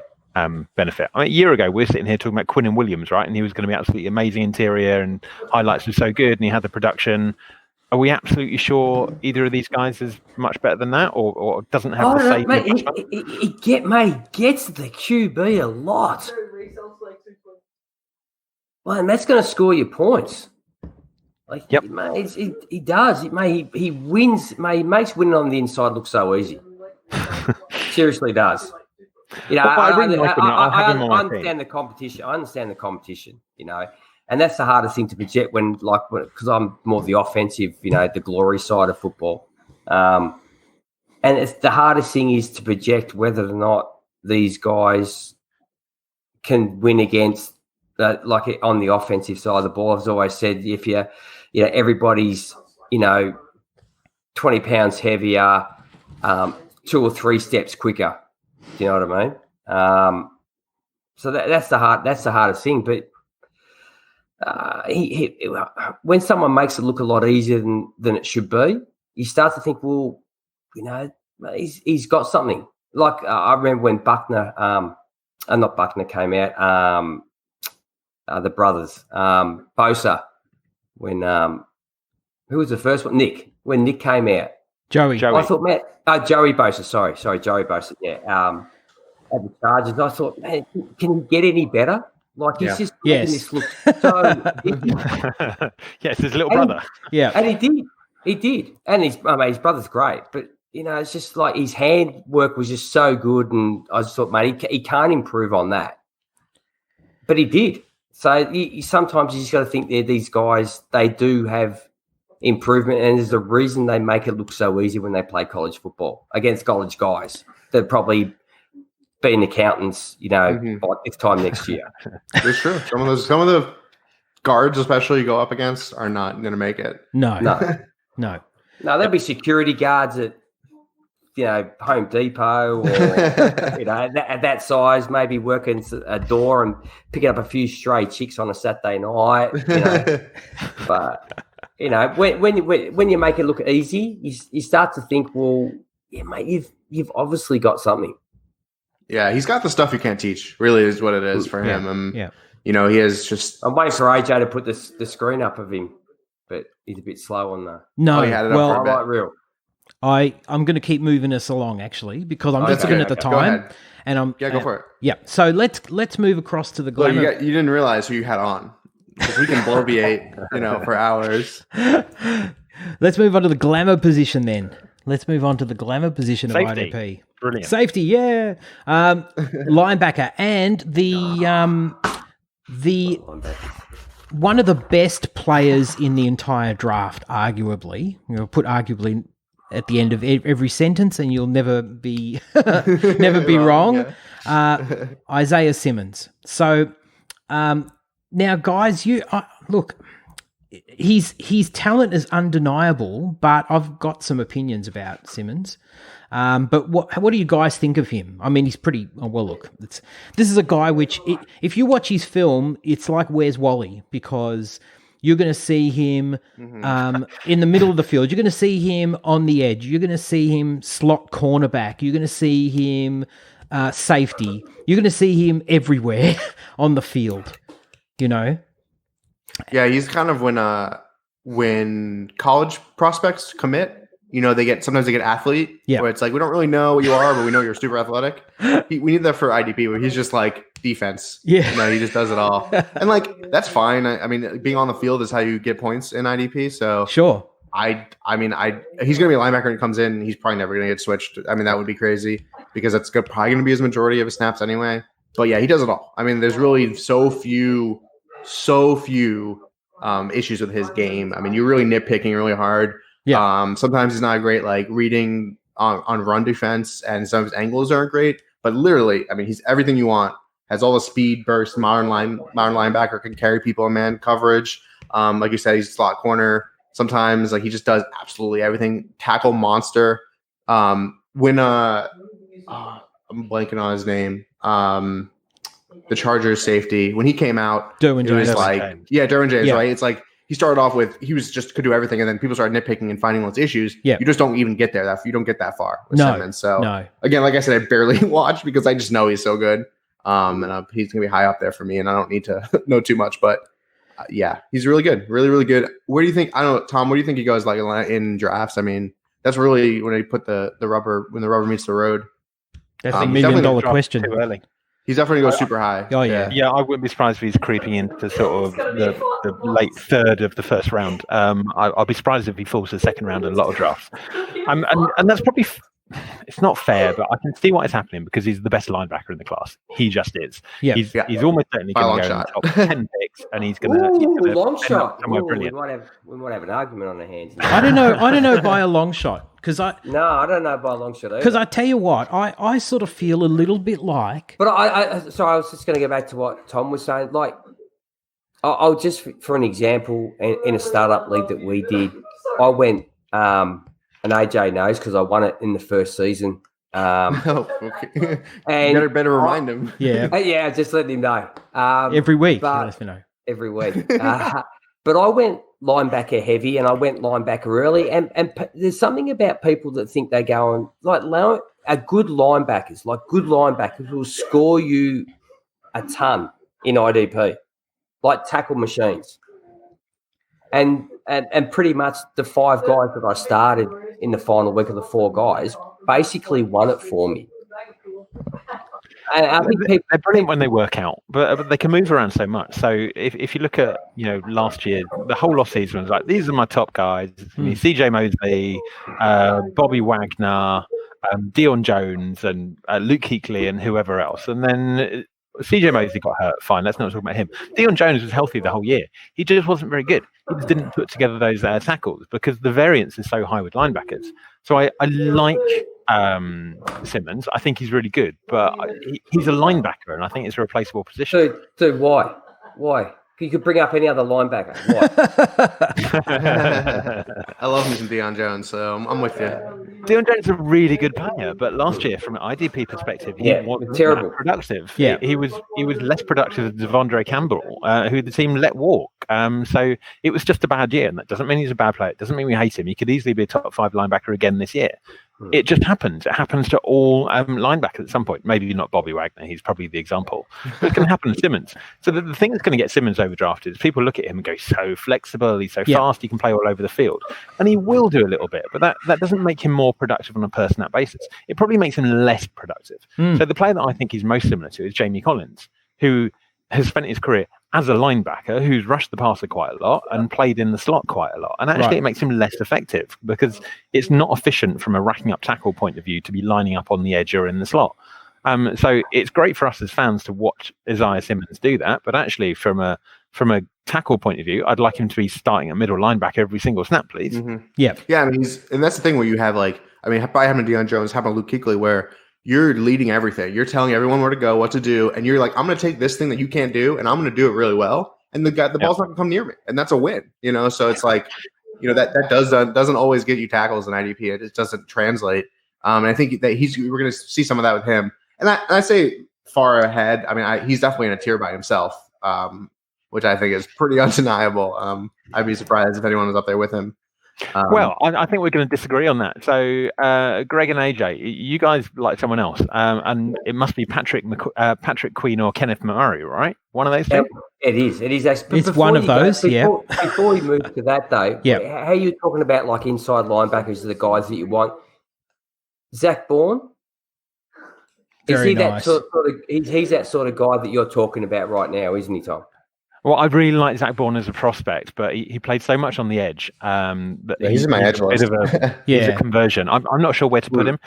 benefit. I mean, a year ago, we were sitting here talking about Quinnen Williams, right? And he was going to be absolutely amazing interior and highlights were so good and he had the production. Are we absolutely sure either of these guys is much better than that or doesn't have the same? He gets the QB a lot. Well, and that's going to score you points. Like, yep. He does. He wins. He makes winning on the inside look so easy. Seriously does. You know, I understand the competition. I understand the competition. You know, And that's the hardest thing to project because I'm more the offensive, the glory side of football. And it's the hardest thing is to project whether or not these guys can win against like on the offensive side of the ball. I've always said if everybody's 20 pounds heavier, 2 or 3 steps quicker. Do you know what I mean? So that's the hardest thing. But when someone makes it look a lot easier than it should be, you start to think, well, he's got something. Like I remember when Buckner, not Buckner came out, the brothers, Bosa, when who was the first one? Nick. When Nick came out, Joey. I thought, man, Joey Bosa. Sorry, Joey Bosa. Yeah, at the Chargers. I thought, man, can he get any better? Like he's just making this look so. Yes, his little brother. And he did, and his brother's great, but it's just like his handwork was just so good, and I just thought, mate, he can't improve on that, but he did. So sometimes you just got to think these guys, they do have improvement, and there's a reason they make it look so easy when they play college football against college guys that probably being accountants, by this time next year. It's true. Some of the guards, especially you go up against, are not going to make it. No. There'll be security guards at Home Depot or at that size, maybe working a door and picking up a few stray chicks on a Saturday night. But when you make it look easy, you start to think, well, yeah, mate, you've obviously got something. Yeah, he's got the stuff you can't teach, really is what it is for him. He has just... I'm waiting for AJ to put the screen up of him, but he's a bit slow on the... No, he had it up for a bit. Real. I'm going to keep moving us along, actually, because I'm just looking at the time. And I'm go for it. Yeah, so let's move across to the glamour. Well, you didn't realize who you had on, because we can bloviate, for hours. Let's move on to the glamour position then. Let's move on to the glamour position Safety. of IDP. Brilliant. Safety, yeah. Linebacker and the one of the best players in the entire draft, arguably. Put arguably at the end of every sentence, and you'll never be wrong. Yeah. Isaiah Simmons. So now, guys, look. His talent is undeniable, but I've got some opinions about Simmons. But what do you guys think of him? I mean, he's pretty... Oh, well, look, this is a guy which, if you watch his film, it's like Where's Wally? Because you're going to see him in the middle of the field. You're going to see him on the edge. You're going to see him slot cornerback. You're going to see him safety. You're going to see him everywhere on the field, Yeah, he's kind of when college prospects commit, sometimes they get athlete. Yeah. Where it's like, we don't really know what you are, but we know you're super athletic. We need that for IDP, where he's just like defense. Yeah. He just does it all. And that's fine. I mean, being on the field is how you get points in IDP. So sure. He's going to be a linebacker when he comes in. He's probably never going to get switched. I mean, that would be crazy because that's probably going to be his majority of his snaps anyway. But yeah, he does it all. I mean, there's really so few issues with his game. I mean, you're really nitpicking really hard. Yeah. Sometimes he's not great, reading on run defense, and some of his angles aren't great. But literally, I mean, he's everything you want. Has all the speed, burst, modern linebacker, can carry people in man coverage. Like you said, he's a slot corner. Sometimes, he just does absolutely everything. Tackle monster. I'm blanking on his name. The Chargers safety, when he came out, Derwin James. Derwin James, right? It's like he started off with could do everything, and then people started nitpicking and finding those issues. Yeah. You just don't even get there. You don't get that far with Simmons. So again, like I said, I barely watched because I just know he's so good. And he's gonna be high up there for me, and I don't need to know too much, but he's really good, really, really good. Where do you think? I don't know, Tom. What do you think he goes in drafts? I mean, that's really when they put the rubber when the rubber meets the road. That's a $1 million question. Too early. He's definitely going to go super high. Oh, yeah. Yeah, I wouldn't be surprised if he's creeping into sort of the late third of the first round. I'll be surprised if he falls to the second round in a lot of drafts. And that's probably it's not fair, but I can see what is happening because he's the best linebacker in the class. He just is. Yeah. He's almost certainly going to go in the top 10 picks, and he's going to long shot. somewhere brilliant. We might have an argument on our hands. I don't know by a long shot I don't know by a long shot either. Because I tell you what, I sort of feel a little bit like. But I was just going to go back to what Tom was saying. Like, I'll just for an example, in a startup league that we did, I went, and AJ knows because I won it in the first season. And you better remind him. Yeah, just letting him know. Every week, every week. But I went linebacker heavy, and I went linebacker early. And there's something about people that think they go on good linebackers will score you a ton in IDP, like tackle machines. And pretty much the 5 guys that I started in the final week of the 4 guys basically won it for me. And I think they're brilliant when they work out, but they can move around so much. So if you look at last year, the whole off season was like, these are my top guys: CJ Mosley, Bobby Wagner, Dion Jones, and Luke Kuechly, and whoever else. And then CJ Mosley got hurt. Fine, let's not talk about him. Dion Jones was healthy the whole year. He just wasn't very good. He just didn't put together those tackles because the variance is so high with linebackers. So I like Simmons. I think he's really good, but he's a linebacker, and I think it's a replaceable position. So why? Why? You could bring up any other linebacker. Why? I love me some Dion Jones, so I'm with you. Dion Jones is a really good player, but last year, from an IDP perspective, he wasn't terrible. Productive. Yeah, he was less productive than Devondre Campbell, who the team let walk. So it was just a bad year, and that doesn't mean he's a bad player. It doesn't mean we hate him. He could easily be a top 5 linebacker again this year. It just happens. It happens to all linebackers at some point. Maybe not Bobby Wagner. He's probably the example. But it can happen to Simmons. So the thing that's going to get Simmons overdrafted is people look at him and go, so flexible, he's so fast, he can play all over the field. And he will do a little bit, but that doesn't make him more productive on a per-snap basis. It probably makes him less productive. So the player that I think he's most similar to is Jamie Collins, who has spent his career as a linebacker who's rushed the passer quite a lot and played in the slot quite a lot. And actually it makes him less effective because it's not efficient from a racking up tackle point of view to be lining up on the edge or in the slot. So it's great for us as fans to watch Isaiah Simmons do that. But actually from a tackle point of view, I'd like him to be starting at middle linebacker every single snap, please. Mm-hmm. Yeah. I mean, and that's the thing where you have by having Dion Jones, having Luke Kuechly, where you're leading everything. You're telling everyone where to go, what to do, and you're like, I'm going to take this thing that you can't do, and I'm going to do it really well. And the ball's not going to come near me, and that's a win. So it's like, that doesn't always get you tackles in IDP. It just doesn't translate. And I think that we're going to see some of that with him. And I say far ahead. I mean, he's definitely in a tier by himself, which I think is pretty undeniable. I'd be surprised if anyone was up there with him. Well, I think we're going to disagree on that. So, Greg and AJ, you guys like someone else, and it must be Patrick Queen or Kenneth Murray, right? One of those two? It is. It's one of those, Before we move to that, though, how are you talking about like inside linebackers are the guys that you want? Zach Bourne? Very nice. He's that sort of guy that you're talking about right now, isn't he, Tom? Well, I really like Zach Bourne as a prospect, but he played so much on the edge. That he's in my edge list. He's a conversion. I'm not sure where to put him.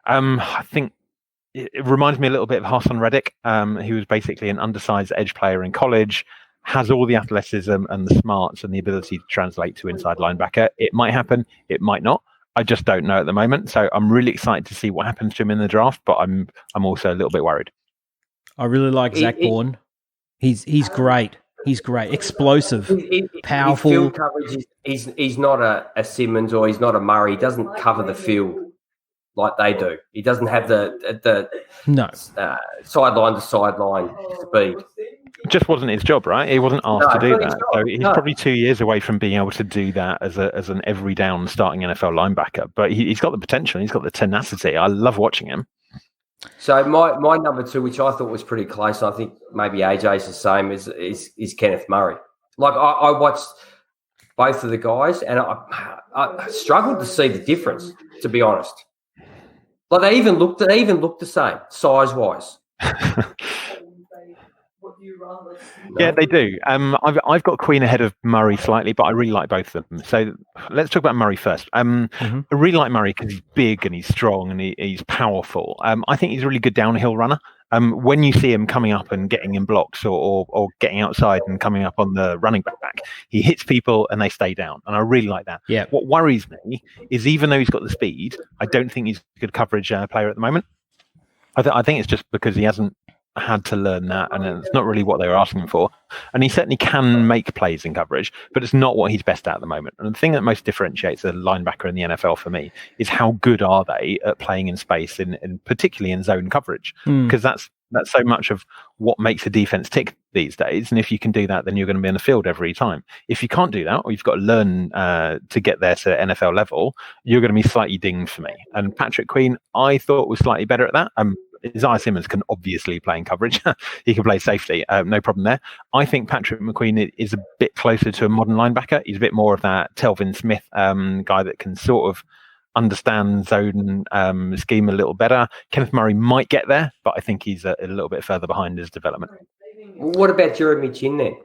I think it reminds me a little bit of Hassan Reddick. He was basically an undersized edge player in college, has all the athleticism and the smarts and the ability to translate to inside linebacker. It might happen. It might not. I just don't know at the moment. So I'm really excited to see what happens to him in the draft, but I'm also a little bit worried. I really like Zach Bourne. He's great. He's great, explosive, powerful. His field coverage he's not a Simmons or he's not a Murray. He doesn't cover the field like they do. He doesn't have the sideline to sideline speed. It just wasn't his job, right? He wasn't asked to do that. So he's probably 2 years away from being able to do that as an every down starting NFL linebacker. But he's got the potential. He's got the tenacity. I love watching him. So my number 2, which I thought was pretty close, I think maybe AJ's the same, is Kenneth Murray. Like I watched both of the guys, and I struggled to see the difference, to be honest. Like they even looked the same size wise. Yeah, they do. I've got Queen ahead of Murray slightly, but I really like both of them. So let's talk about Murray first. I really like Murray because he's big and he's strong and he's powerful. I think he's a really good downhill runner. When you see him coming up and getting in blocks or getting outside and coming up on the running back, he hits people and they stay down. And I really like that. Yeah. What worries me is even though he's got the speed, I don't think he's a good coverage player at the moment. I think it's just because he hasn't had to learn that, and it's not really what they were asking for. And he certainly can make plays in coverage, but it's not what he's best at the moment. And the thing that most differentiates a linebacker in the NFL for me is how good are they at playing in space, in particularly in zone coverage, because that's so much of what makes a defense tick these days. And if you can do that, then you're going to be on the field every time. If you can't do that, or you've got to learn to get there to NFL level, you're going to be slightly dinged for me. And Patrick Queen, I thought was slightly better at that. Isaiah Simmons can obviously play in coverage. He can play safety. No problem there. I think Patrick McQueen is a bit closer to a modern linebacker. He's a bit more of that Telvin Smith guy that can sort of understand zone scheme a little better. Kenneth Murray might get there, but I think he's a little bit further behind his development. What about Jeremy Chin then?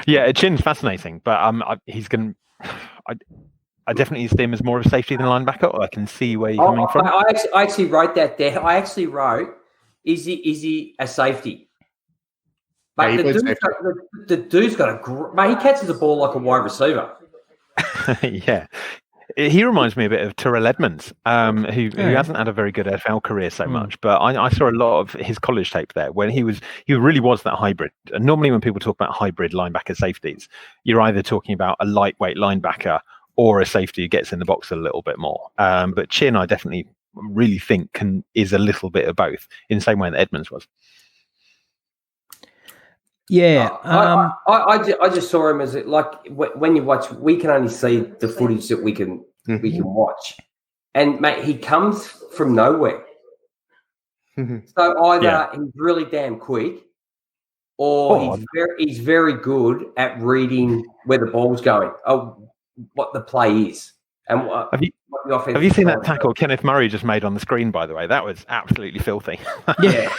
Yeah, Chin's fascinating, but he's going to... I definitely see him as more of a safety than a linebacker. I can see where you're coming from. I actually wrote that there. I actually wrote, is he a safety? But the dude's got a... Mate, he catches the ball like a wide receiver. Yeah. He reminds me a bit of Terrell Edmonds, who hasn't had a very good NFL career so much, but I saw a lot of his college tape there when he really was that hybrid. And normally when people talk about hybrid linebacker safeties, you're either talking about a lightweight linebacker or a safety who gets in the box a little bit more. But Chin, I definitely really think is a little bit of both in the same way that Edmonds was. Yeah. I just saw him as like when you watch, we can only see the footage that we can watch. And mate, he comes from nowhere. So either he's really damn quick or he's very good at reading where the ball's going. What the play is, and have you seen that tackle Kenneth Murray just made on the screen? By the way, that was absolutely filthy. Yeah,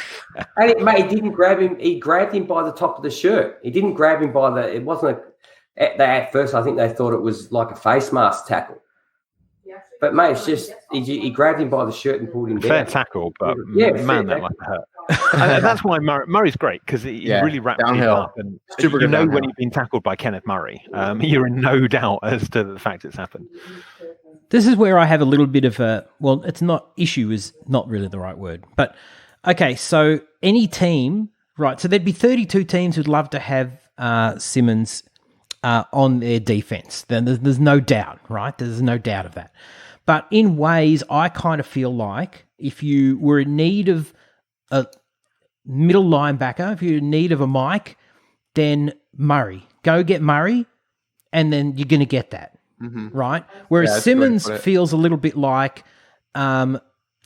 and he didn't grab him. He grabbed him by the top of the shirt. He didn't grab him by the. It wasn't at first. I think they thought it was like a face mask tackle. But mate, it's just he grabbed him by the shirt and pulled him down. Fair tackle, but that must have hurt. And that's why Murray's great, because he really wraps people up. And super good when you've been tackled by Kenneth Murray, you're in no doubt as to the fact it's happened. This is where I have a little bit of a, well, it's not, issue is not really the right word. But, okay, so any team, right, so there'd be 32 teams who'd love to have Simmons on their defense. Then there's no doubt, right? There's no doubt of that. But in ways, I kind of feel like if you were in need of a middle linebacker, if you're in need of a Mike, then Murray. Go get Murray, and then you're going to get that, right? Whereas Simmons feels a little bit like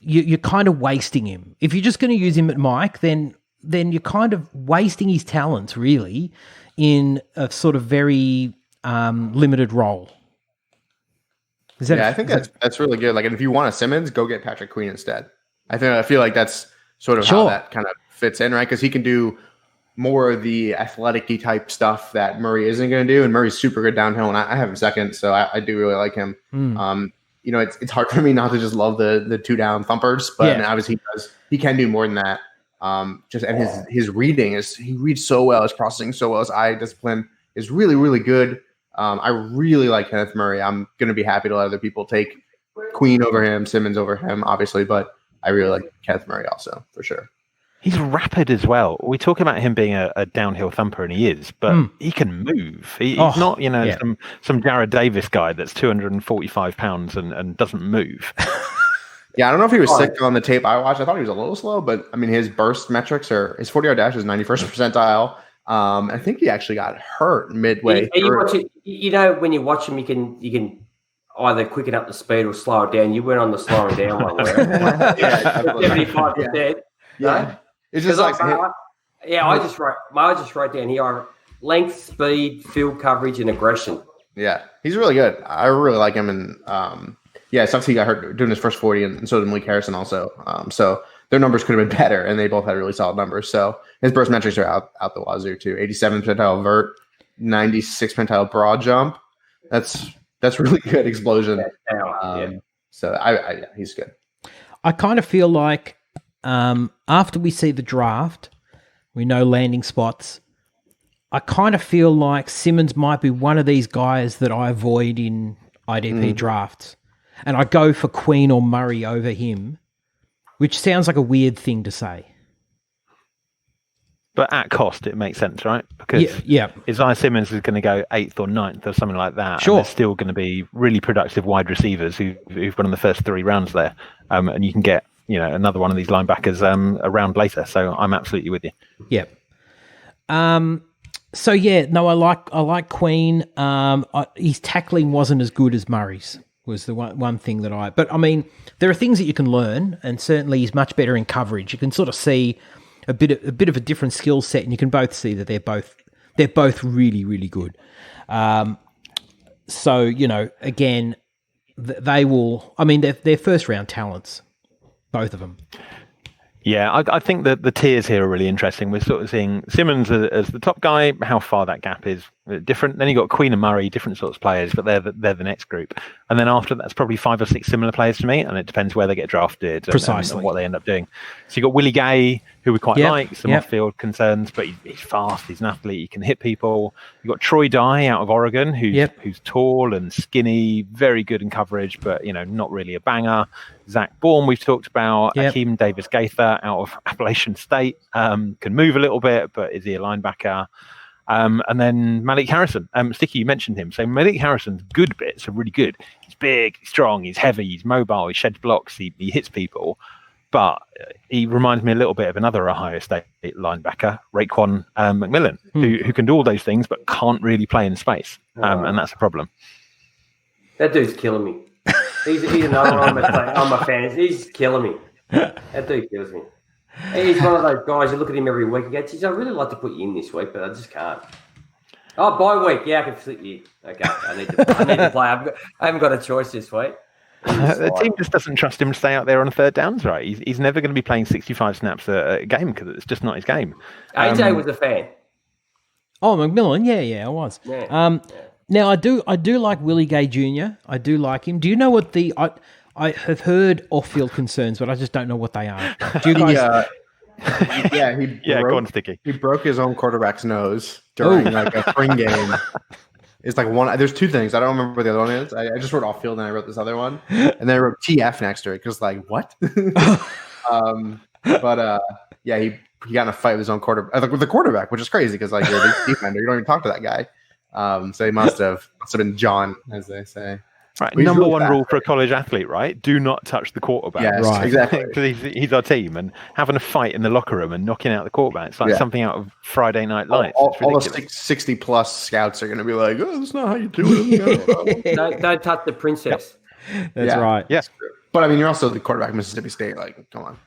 you're kind of wasting him. If you're just going to use him at Mike, then you're kind of wasting his talents, really, in a sort of very limited role. I think that's really good. Like, and if you want a Simmons, go get Patrick Queen instead. I feel like that's sort of how that kind of fits in, right? Because he can do more of the athletic-y type stuff that Murray isn't going to do, and Murray's super good downhill, and I have him second, so I do really like him. It's hard for me not to just love the two down thumpers, but I mean, obviously he can do more than that. His reading he reads so well, his processing so well, his eye discipline is really, really good. I really like Kenneth Murray. I'm going to be happy to let other people take Queen over him, Simmons over him, obviously, but I really like Kenneth Murray also, for sure. He's rapid as well. We talk about him being a downhill thumper, and he is, but he can move. He's not, some Jared Davis guy that's 245 pounds and doesn't move. Yeah, I don't know if he was sick on the tape I watched. I thought he was a little slow, but I mean, his burst metrics his 40-yard dash is 91st percentile. I think he actually got hurt midway through. When you watch him, you can either quicken up the speed or slow it down. You went on the slowing down one. 75%. Yeah. It's just like I just wrote down here length, speed, field coverage, and aggression. Yeah, he's really good. I really like him, and it sucks he got hurt doing his first 40, and so did Malik Harrison also. So their numbers could have been better, and they both had really solid numbers. So his burst metrics are out the wazoo too. 87th percentile vert, 96th percentile broad jump. That's really good explosion. So he's good. I kind of feel like after we see the draft, we know landing spots. I kind of feel like Simmons might be one of these guys that I avoid in IDP drafts. And I go for Queen or Murray over him, which sounds like a weird thing to say. But at cost, it makes sense, right? Because Isaiah Simmons is going to go 8th or 9th or something like that. Sure. And there's still going to be really productive wide receivers who've gone in the first 3 rounds there. And you can get, another one of these linebackers a round later. So I'm absolutely with you. Yep. So I like Queen. His tackling wasn't as good as Murray's. Was the one thing that but I mean, there are things that you can learn, and certainly he's much better in coverage. You can sort of see a bit of a different skill set, and you can both see that they're both really, really good. So again, they will. I mean, they're first round talents, both of them. Yeah, I think that the tiers here are really interesting. We're sort of seeing Simmons as the top guy, how far that gap is different. Then you've got Queen and Murray, different sorts of players, but they're the next group. And then after that's probably 5 or 6 similar players to me, and it depends where they get drafted and what they end up doing. So you've got Willie Gay, who we quite like, some off-field concerns, but he's fast, he's an athlete, he can hit people. You've got Troy Dye out of Oregon, who's tall and skinny, very good in coverage, but not really a banger. Zach Bourne, we've talked about. Akeem Davis-Gaither out of Appalachian State, can move a little bit, but is he a linebacker? And then Malik Harrison. Sticky, you mentioned him. So Malik Harrison's good bits are really good. He's big, he's strong, he's heavy, he's mobile, he sheds blocks, he hits people. But he reminds me a little bit of another Ohio State linebacker, Raekwon McMillan, who can do all those things but can't really play in space. And that's a problem. That dude's killing me. He's another one on my fans. He's killing me. That dude kills me. He's one of those guys, you look at him every week and go, geez, I'd really like to put you in this week, but I just can't. Oh, bye week. Yeah, I can flip you. Okay, I need to play. I haven't got a choice this week. The team just doesn't trust him to stay out there on 3rd downs, right? He's never going to be playing 65 snaps a game because it's just not his game. AJ was a fan. Oh, McMillan, yeah, I was. Yeah. Now I do like Willie Gay Jr. I do like him. Do you know what I have heard off-field concerns, but I just don't know what they are. Do you guys? Go on, Sticky. He broke his own quarterback's nose during a spring game. It's like one. There's 2 things. I don't remember what the other one is. I just wrote off-field and I wrote this other one, and then I wrote TF next to it because what? He got in a fight with his own quarterback, with the quarterback, which is crazy because you're a defender, you don't even talk to that guy. So he must have been John, as they say. Right, number one rule for a college athlete, right? Do not touch the quarterback. Yes, right. Exactly. Because he's our team, and having a fight in the locker room and knocking out the quarterback, it's like something out of Friday Night Lights. All the 60-plus scouts are going to be like, oh, that's not how you do it. Don't touch the princess. That's right. Yeah. But, I mean, you're also the quarterback of Mississippi State. Come on.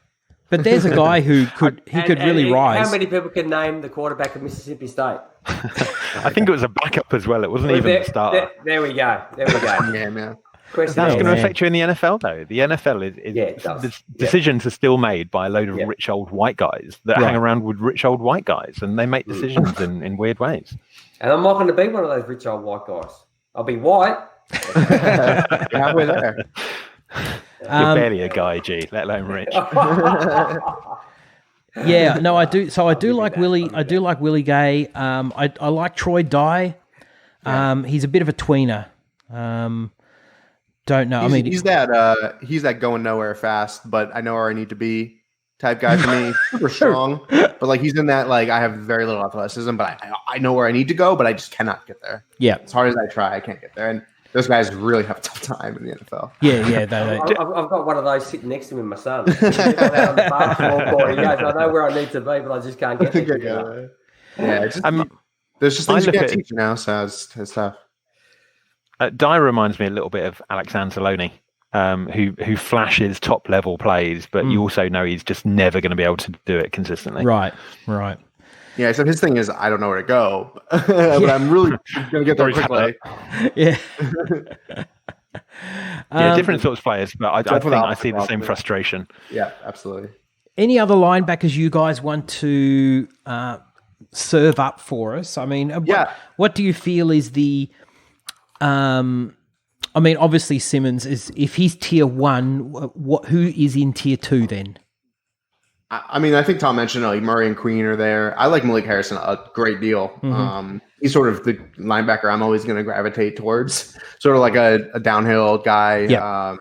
But there's a guy who could really rise. How many people can name the quarterback of Mississippi State? I think it was a backup as well. It wasn't even the starter. There we go. Yeah. That's going to affect you in the NFL, though. The NFL is the decisions are still made by a load of rich old white guys that hang around with rich old white guys, and they make decisions in weird ways. And I'm not going to be one of those rich old white guys. I'll be white. Halfway there. You're barely a guy, G, let alone rich. Yeah, no, I do. So I do like Willie. I do like Willie Gay. I like Troy Dye. He's a bit of a tweener. Don't know. He's that going nowhere fast, but I know where I need to be type guy for me. Super strong, but he's in that I have very little athleticism, but I know where I need to go, but I just cannot get there. Yeah, as hard as I try, I can't get there, and those guys really have a tough time in the NFL. Yeah. I've got one of those sitting next to me, my son. He goes, I know where I need to be, but I just can't get there. There's just things you can't teach now, so it's tough. Dye reminds me a little bit of Alex Anzalone, who flashes top level plays, but you also know he's just never going to be able to do it consistently. Right. Yeah, so his thing is I don't know where to go, but I'm really going to get there quickly. Yeah. Different sorts of players, but I think I see the same frustration. Yeah, absolutely. Any other linebackers you guys want to serve up for us? I mean, what do you feel is the I mean, obviously Simmons is, if he's tier 1, who is in tier 2 then? I mean, I think Tom mentioned Murray and Queen are there. I like Malik Harrison a great deal. Mm-hmm. He's sort of the linebacker I'm always going to gravitate towards, sort of like a downhill guy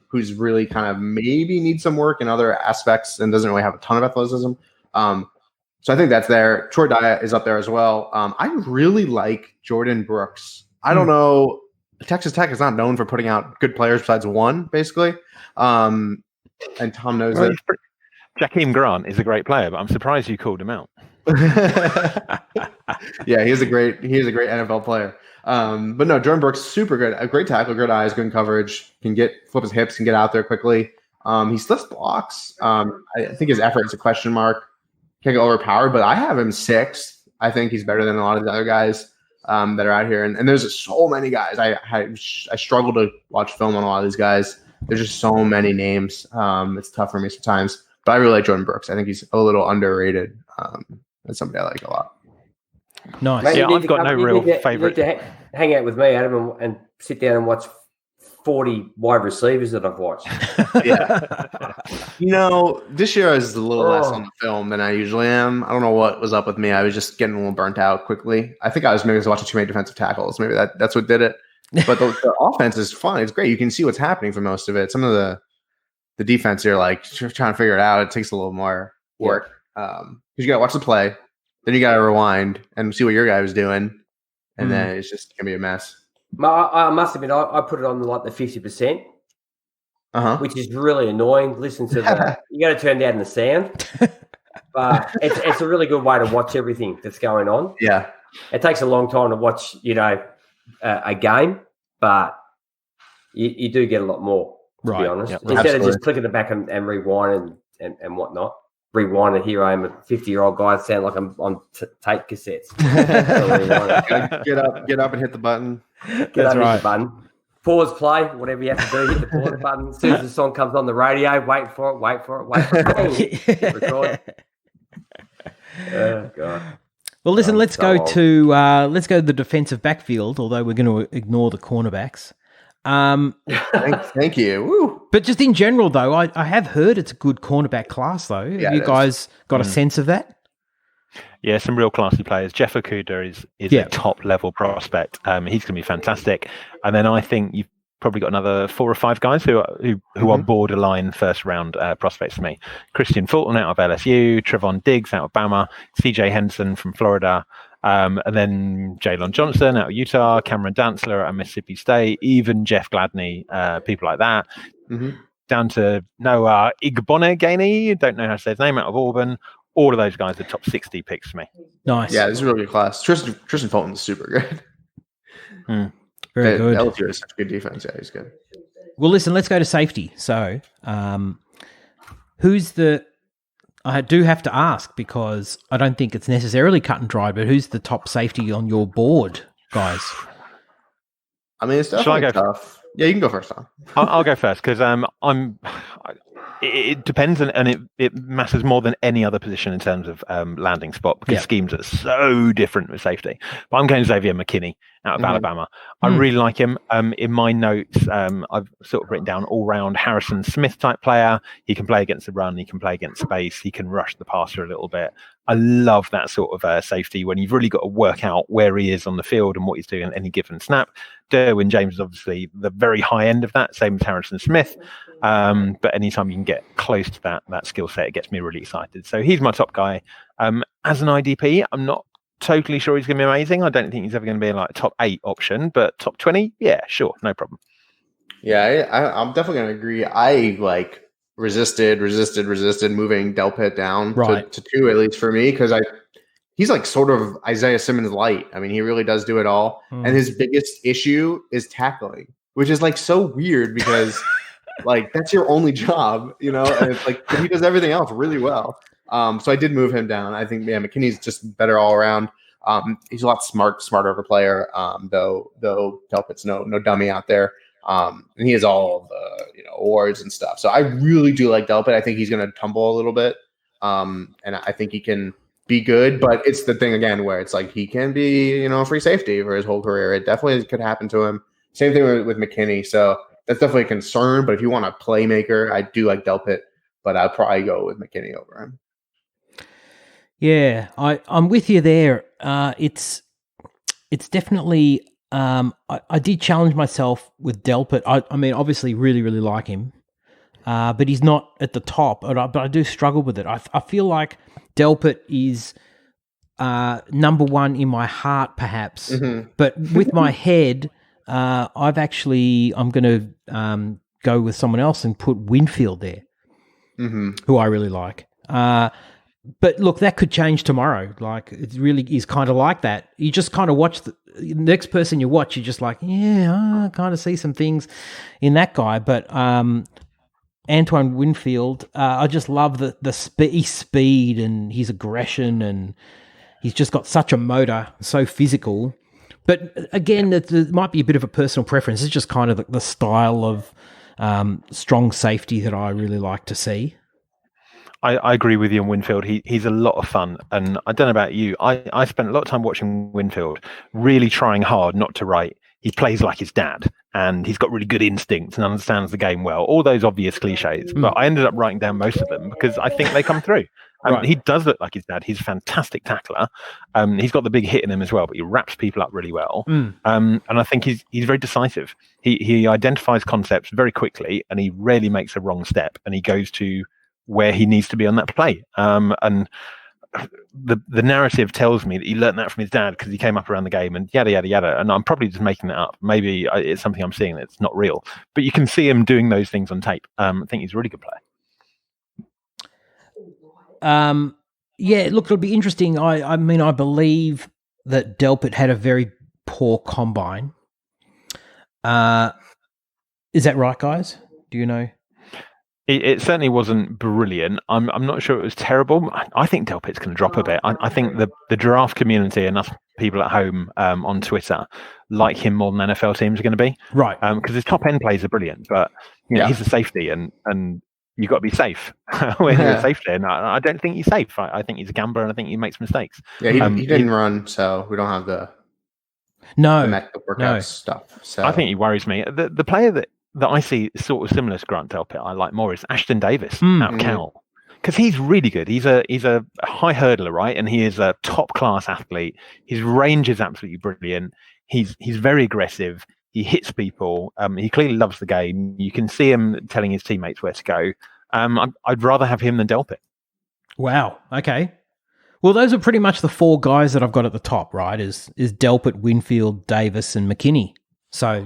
who's really kind of maybe needs some work in other aspects and doesn't really have a ton of athleticism. So I think that's there. Troy Dye is up there as well. I really like Jordan Brooks. I don't know. Texas Tech is not known for putting out good players besides one, basically. And Tom knows that. Jakeem Grant is a great player, but I'm surprised you called him out. Yeah, he is a great NFL player. But no, Jordan Brooks, super good. A great tackle, good eyes, good coverage, can flip his hips and get out there quickly. He slips blocks. I think his effort is a question mark. Can't get overpowered, but I have him 6th. I think he's better than a lot of the other guys that are out here. And there's so many guys. I struggle to watch film on a lot of these guys. There's just so many names. It's tough for me sometimes. But I really like Jordan Brooks. I think he's a little underrated. That's somebody I like a lot. Nice. Mate, yeah, I've got no real favorite. You need to hang out with me, Adam, and sit down and watch 40 wide receivers that I've watched. Yeah. This year I was a little less on the film than I usually am. I don't know what was up with me. I was just getting a little burnt out quickly. I think I was watching too many defensive tackles. Maybe that's what did it. But the offense is fun. It's great. You can see what's happening for most of it. Some of the defense, you're like trying to figure it out. It takes a little more work because you got to watch the play, then you got to rewind and see what your guy was doing, and then it's just gonna be a mess. I must admit, I put it on like the 50%, which is really annoying. Listen to you got to turn down the sound, but it's a really good way to watch everything that's going on. Yeah, it takes a long time to watch, a game, but you do get a lot more. To be honest, instead of just clicking it back and rewind and whatnot. Rewind it. Here I am, a 50-year-old guy. Sound like I'm on tape cassettes. Get up and hit the button. Hit the button. Pause play, whatever you have to do. Hit the pause button. As soon as the song comes on the radio, wait for it. Record. Oh God. Well, listen. Let's go to the defensive backfield. Although we're going to ignore the cornerbacks. Thank you. Woo. But just in general, though, I have heard it's a good cornerback class, though. Have you guys got a sense of that? Yeah, some real classy players. Jeff Okudah is a top-level prospect. He's going to be fantastic. And then I think you've probably got another 4 or 5 guys who are borderline first-round prospects for me. Christian Fulton out of LSU, Trevon Diggs out of Bama, CJ Henderson from Florida, and then Jalen Johnson out of Utah, Cameron Dantzler out of Mississippi State, even Jeff Gladney, people like that. Down to Noah Igbonegeni, don't know how to say his name, out of Auburn. All of those guys are top 60 picks for me. Nice. Yeah, this is a really good class. Tristan Fulton's super good. Very good. LSU is such a good defense. Yeah, he's good. Well, listen, let's go to safety. So, who's the... I do have to ask because I don't think it's necessarily cut and dry, but who's the top safety on your board, guys? I mean, it's definitely tough. Yeah, you can go first, Tom. I'll go first because it depends and it matters more than any other position in terms of landing spot because schemes are so different with safety. But I'm going Xavier McKinney out of Alabama. I really like him. In my notes, I've sort of written down all-round Harrison Smith type player. He can play against the run. He can play against space. He can rush the passer a little bit. I love that sort of safety when you've really got to work out where he is on the field and what he's doing at any given snap. Derwin James is obviously the very high end of that, same as Harrison Smith. But anytime you can get close to that skill set, it gets me really excited. So he's my top guy. As an IDP, I'm not totally sure he's going to be amazing. I don't think he's ever going to be like a top 8 option, but top 20, yeah, sure, no problem. Yeah, I'm definitely going to agree. I resisted moving Delpit down to 2 at least for me because he's like sort of Isaiah Simmons light. I mean, he really does do it all, and his biggest issue is tackling, which is like so weird because like that's your only job, and it's like he does everything else really well. So I did move him down. I think McKinney's just better all around. He's a lot smarter of a player, though Delpit's no dummy out there. And he has all the awards and stuff. So I really do like Delpit. I think he's going to tumble a little bit, and I think he can be good. But it's the thing again where it's like he can be, a free safety for his whole career. It definitely could happen to him. Same thing with McKinney. So that's definitely a concern. But if you want a playmaker, I do like Delpit, but I'll probably go with McKinney over him. Yeah, I'm with you there. It's definitely. I did challenge myself with Delpit. I mean, obviously, really, really like him, but he's not at the top. But I do struggle with it. I feel like Delpit is number one in my heart, perhaps. Mm-hmm. But with my head, I'm going to go with someone else and put Winfield there, who I really like. But look, that could change tomorrow. Like, it really is kind of like that. You just kind of watch the next person you watch. You're just like, I kind of see some things in that guy. But Antoine Winfield, I just love the speed and his aggression, and he's just got such a motor, so physical. But again, there might be a bit of a personal preference. It's just kind of the style of strong safety that I really like to see. I agree with you on Winfield. He's a lot of fun. And I don't know about you. I spent a lot of time watching Winfield, really trying hard not to write. He plays like his dad, and he's got really good instincts and understands the game well. All those obvious cliches. But I ended up writing down most of them because I think they come through. Right. He does look like his dad. He's a fantastic tackler. He's got the big hit in him as well, but he wraps people up really well. And I think he's very decisive. He identifies concepts very quickly, and he rarely makes a wrong step, and he goes to where he needs to be on that play. And the narrative tells me that he learned that from his dad because he came up around the game and yada, yada, yada. And I'm probably just making that up. Maybe it's something I'm seeing that's not real. But you can see him doing those things on tape. I think he's a really good player. Yeah, look, it'll be interesting. I mean, I believe that Delpit had a very poor combine. Is that right, guys? Do you know? It certainly wasn't brilliant. I'm not sure it was terrible. I think Delpit's going to drop a bit. I think the giraffe community and us people at home on Twitter like him more than NFL teams are going to be. Right. Because his top end plays are brilliant, but he's a safety and you've got to be safe when you're a safety. And I don't think he's safe. I think he's a gambler and I think he makes mistakes. Yeah, he didn't run, so we don't have the workout stuff. So I think he worries me. The player that I see sort of similar to Grant Delpit I like more is Ashton Davis out of Cal, because he's really good. He's a high hurdler, right? And he is a top class athlete. His range is absolutely brilliant. He's very aggressive. He hits people. He clearly loves the game. You can see him telling his teammates where to go. I'd rather have him than Delpit. Wow. Okay. Well, those are pretty much the four guys that I've got at the top, right? Is Delpit, Winfield, Davis, and McKinney. So,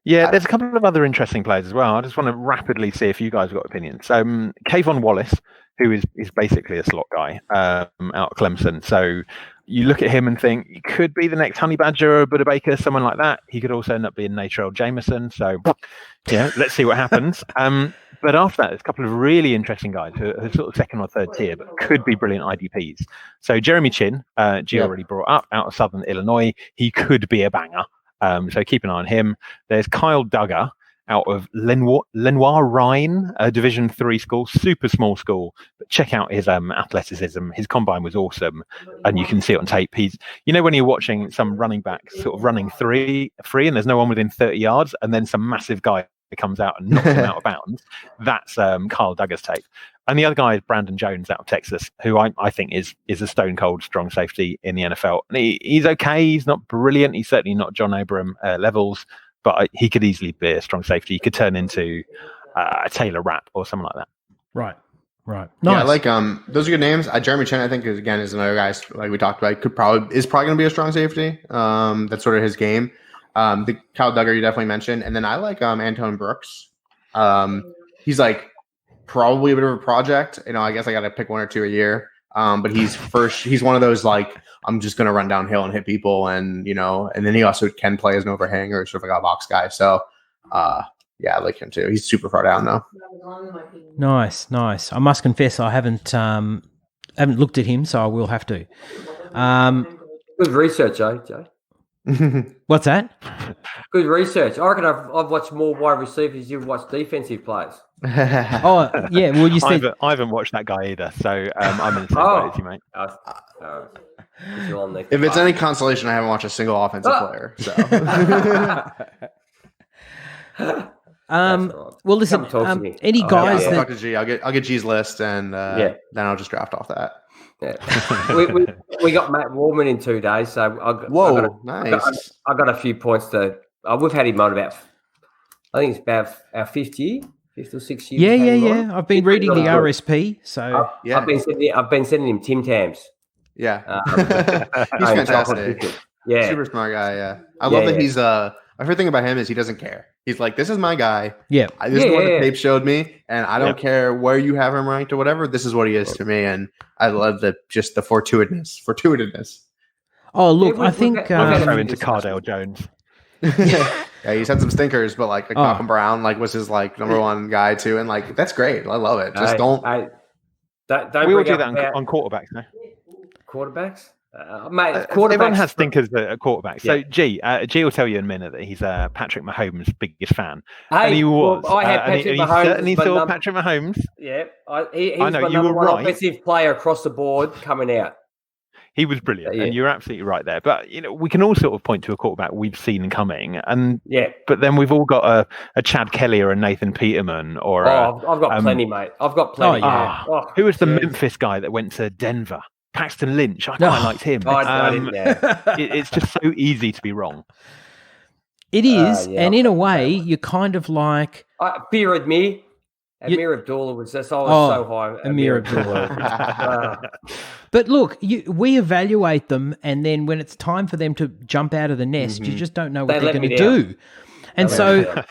Yeah, there's a couple of other interesting players as well. I just want to rapidly see if you guys have got opinions. So, Kayvon Wallace, who is basically a slot guy out of Clemson. So you look at him and think he could be the next Honey Badger or Buda Baker, someone like that. He could also end up being Natrell Jameson. So, let's see what happens. But after that, there's a couple of really interesting guys who are sort of second or third tier, but could be brilliant IDPs. So Jeremy Chin, G already brought up, out of Southern Illinois. He could be a banger. So keep an eye on him. There's Kyle Duggar out of Lenoir Rhine, a Division 3 school, super small school. But check out his athleticism. His combine was awesome, and you can see it on tape. He's, when you're watching some running back sort of running free, and there's no one within 30 yards, and then some massive guy comes out and knocks him out of bounds. That's Kyle Duggar's tape. And the other guy is Brandon Jones out of Texas, who I think is a stone cold strong safety in the NFL. And he's okay. He's not brilliant. He's certainly not John Abram levels, but he could easily be a strong safety. He could turn into a Taylor Rapp or something like that. Right. Nice. Yeah, like those are good names. Jeremy Chin, I think, is another guy like we talked about. Is probably going to be a strong safety. That's sort of his game. The Kyle Duggar you definitely mentioned, and then I like Antone Brooks. He's like probably a bit of a project. I guess I got to pick one or two a year. But he's one of those like I'm just going to run downhill and hit people, and and then he also can play as an overhang or sort of like a box guy. So yeah, I like him too. He's super far down though. Nice. I must confess I haven't looked at him, so I will have to. Good research, Jay. What's that? Good research. I reckon I've watched more wide receivers than you've watched defensive players. Oh, yeah. Well, you see, I haven't watched that guy either, so I'm in the same boat as you, mate. If it's any consolation, I haven't watched a single offensive player. So. Well, listen. Any guys I'll that talk to G. I'll get G's list, and then I'll just draft off that. Yeah. we got Matt Warman in 2 days, so nice. I got a few points to. We've had him on about. I think it's about our fifth or sixth year. Yeah. I've been reading the RSP, so I've been sending him Tim Tams. Yeah, he's fantastic. Yeah, super smart guy. Yeah, I love that he's. My favorite thing about him is he doesn't care. He's like, this is my guy. Yeah, this is what the tape showed me, and I don't care where you have him ranked or whatever. This is what he is to me, and I love the fortuitousness. Oh, look, I think I'm throw into Cardale Jones. Yeah, he's had some stinkers, but like Malcolm Brown, was his number one guy too, and that's great. I love it. Just don't. We will do that on quarterbacks now. Quarterbacks. Mate, everyone has stinkers at quarterback. So G will tell you in a minute that he's Patrick Mahomes' biggest fan. And he was. I had Patrick Mahomes. Certainly saw Patrick Mahomes. Yeah, he was my number one offensive player across the board coming out. He was brilliant, and you're absolutely right there. But we can all sort of point to a quarterback we've seen coming, and But then we've all got a Chad Kelly or a Nathan Peterman or. I've got plenty, mate. I've got plenty. Who was the Memphis guy that went to Denver? Paxton Lynch. I quite liked him. It's just so easy to be wrong. It is, and in a way, you're kind of like Fear of me. Amir Abdullah was just so high. Amir Abdullah. But look, we evaluate them, and then when it's time for them to jump out of the nest, you just don't know what they're going to do. And so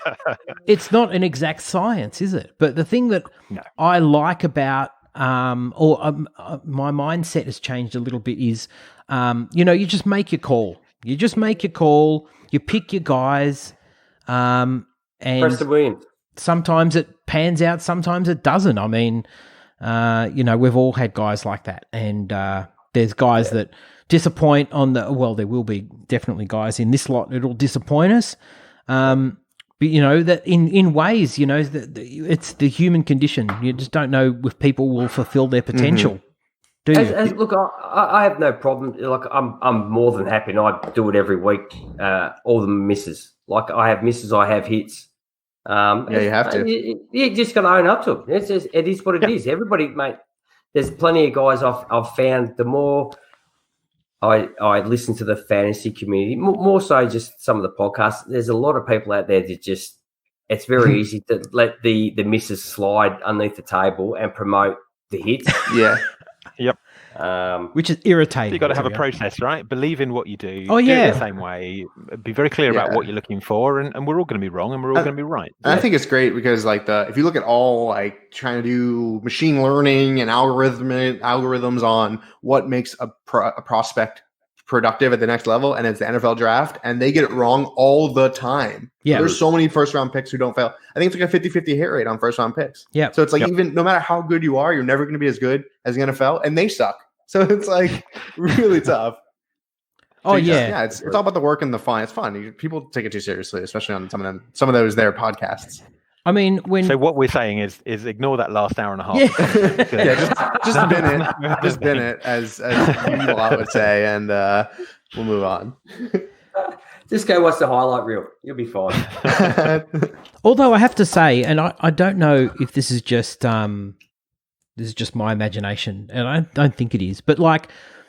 it's not an exact science, is it? But the thing that I like about my mindset has changed a little bit is, you just make your call. You pick your guys, and Preston Williams. Sometimes it pans out, sometimes it doesn't. I mean, we've all had guys like that, and there's guys that disappoint there will be definitely guys in this lot that'll disappoint us. But that in ways, it's the human condition. You just don't know if people will fulfill their potential. Do you? Look, I have no problem. Like I'm more than happy, and I do it every week. All the misses. Like I have misses, I have hits. You have to. You just got to own up to it. It is what it is. Everybody, mate. There's plenty of guys I've found. The more I listen to the fantasy community, more so just some of the podcasts. There's a lot of people out there that just it's very easy to let the misses slide underneath the table and promote the hits. Yeah. Yep. Which is irritating. You've got to have a process, right? Believe in what you do. Oh, yeah. Do it the same way. Be very clear about what you're looking for, and we're all going to be wrong, and we're all going to be right. And I think it's great because, if you look at all trying to do machine learning and algorithms on what makes a prospect productive at the next level, and it's the NFL draft, and they get it wrong all the time. Yeah, there's so many first round picks who don't fail. I think it's like a 50-50 hit rate on first round picks. Yeah, so it's even no matter how good you are, you're never going to be as good as the NFL, and they suck. So it's really tough. It's all about the work and the fun. It's fun. People take it too seriously, especially on some of those their podcasts. I mean, so what we're saying is ignore that last hour and a half. Just bin it as people I would say, and we'll move on. Just go watch the highlight reel. You'll be fine. Although I have to say, and I don't know if this is just my imagination, and I don't think it is, but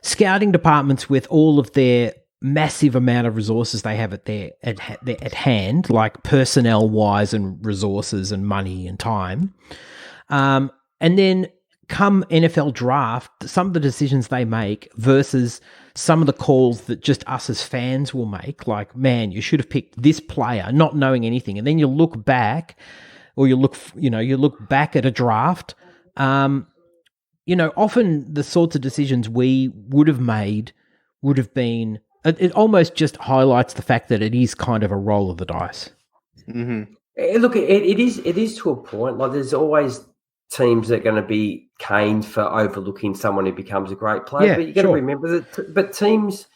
scouting departments with all of their massive amount of resources they have at hand, like personnel wise and resources and money and time, and then come NFL draft, some of the decisions they make versus some of the calls that just us as fans will make, like, man, you should have picked this player, not knowing anything, and then you look back, or you look back at a draft. Often the sorts of decisions we would have made would have been. It almost just highlights the fact that it is kind of a roll of the dice. Mm-hmm. Look, it is to a point. There's always teams that are going to be caned for overlooking someone who becomes a great player. Yeah, but you got to remember that. But teams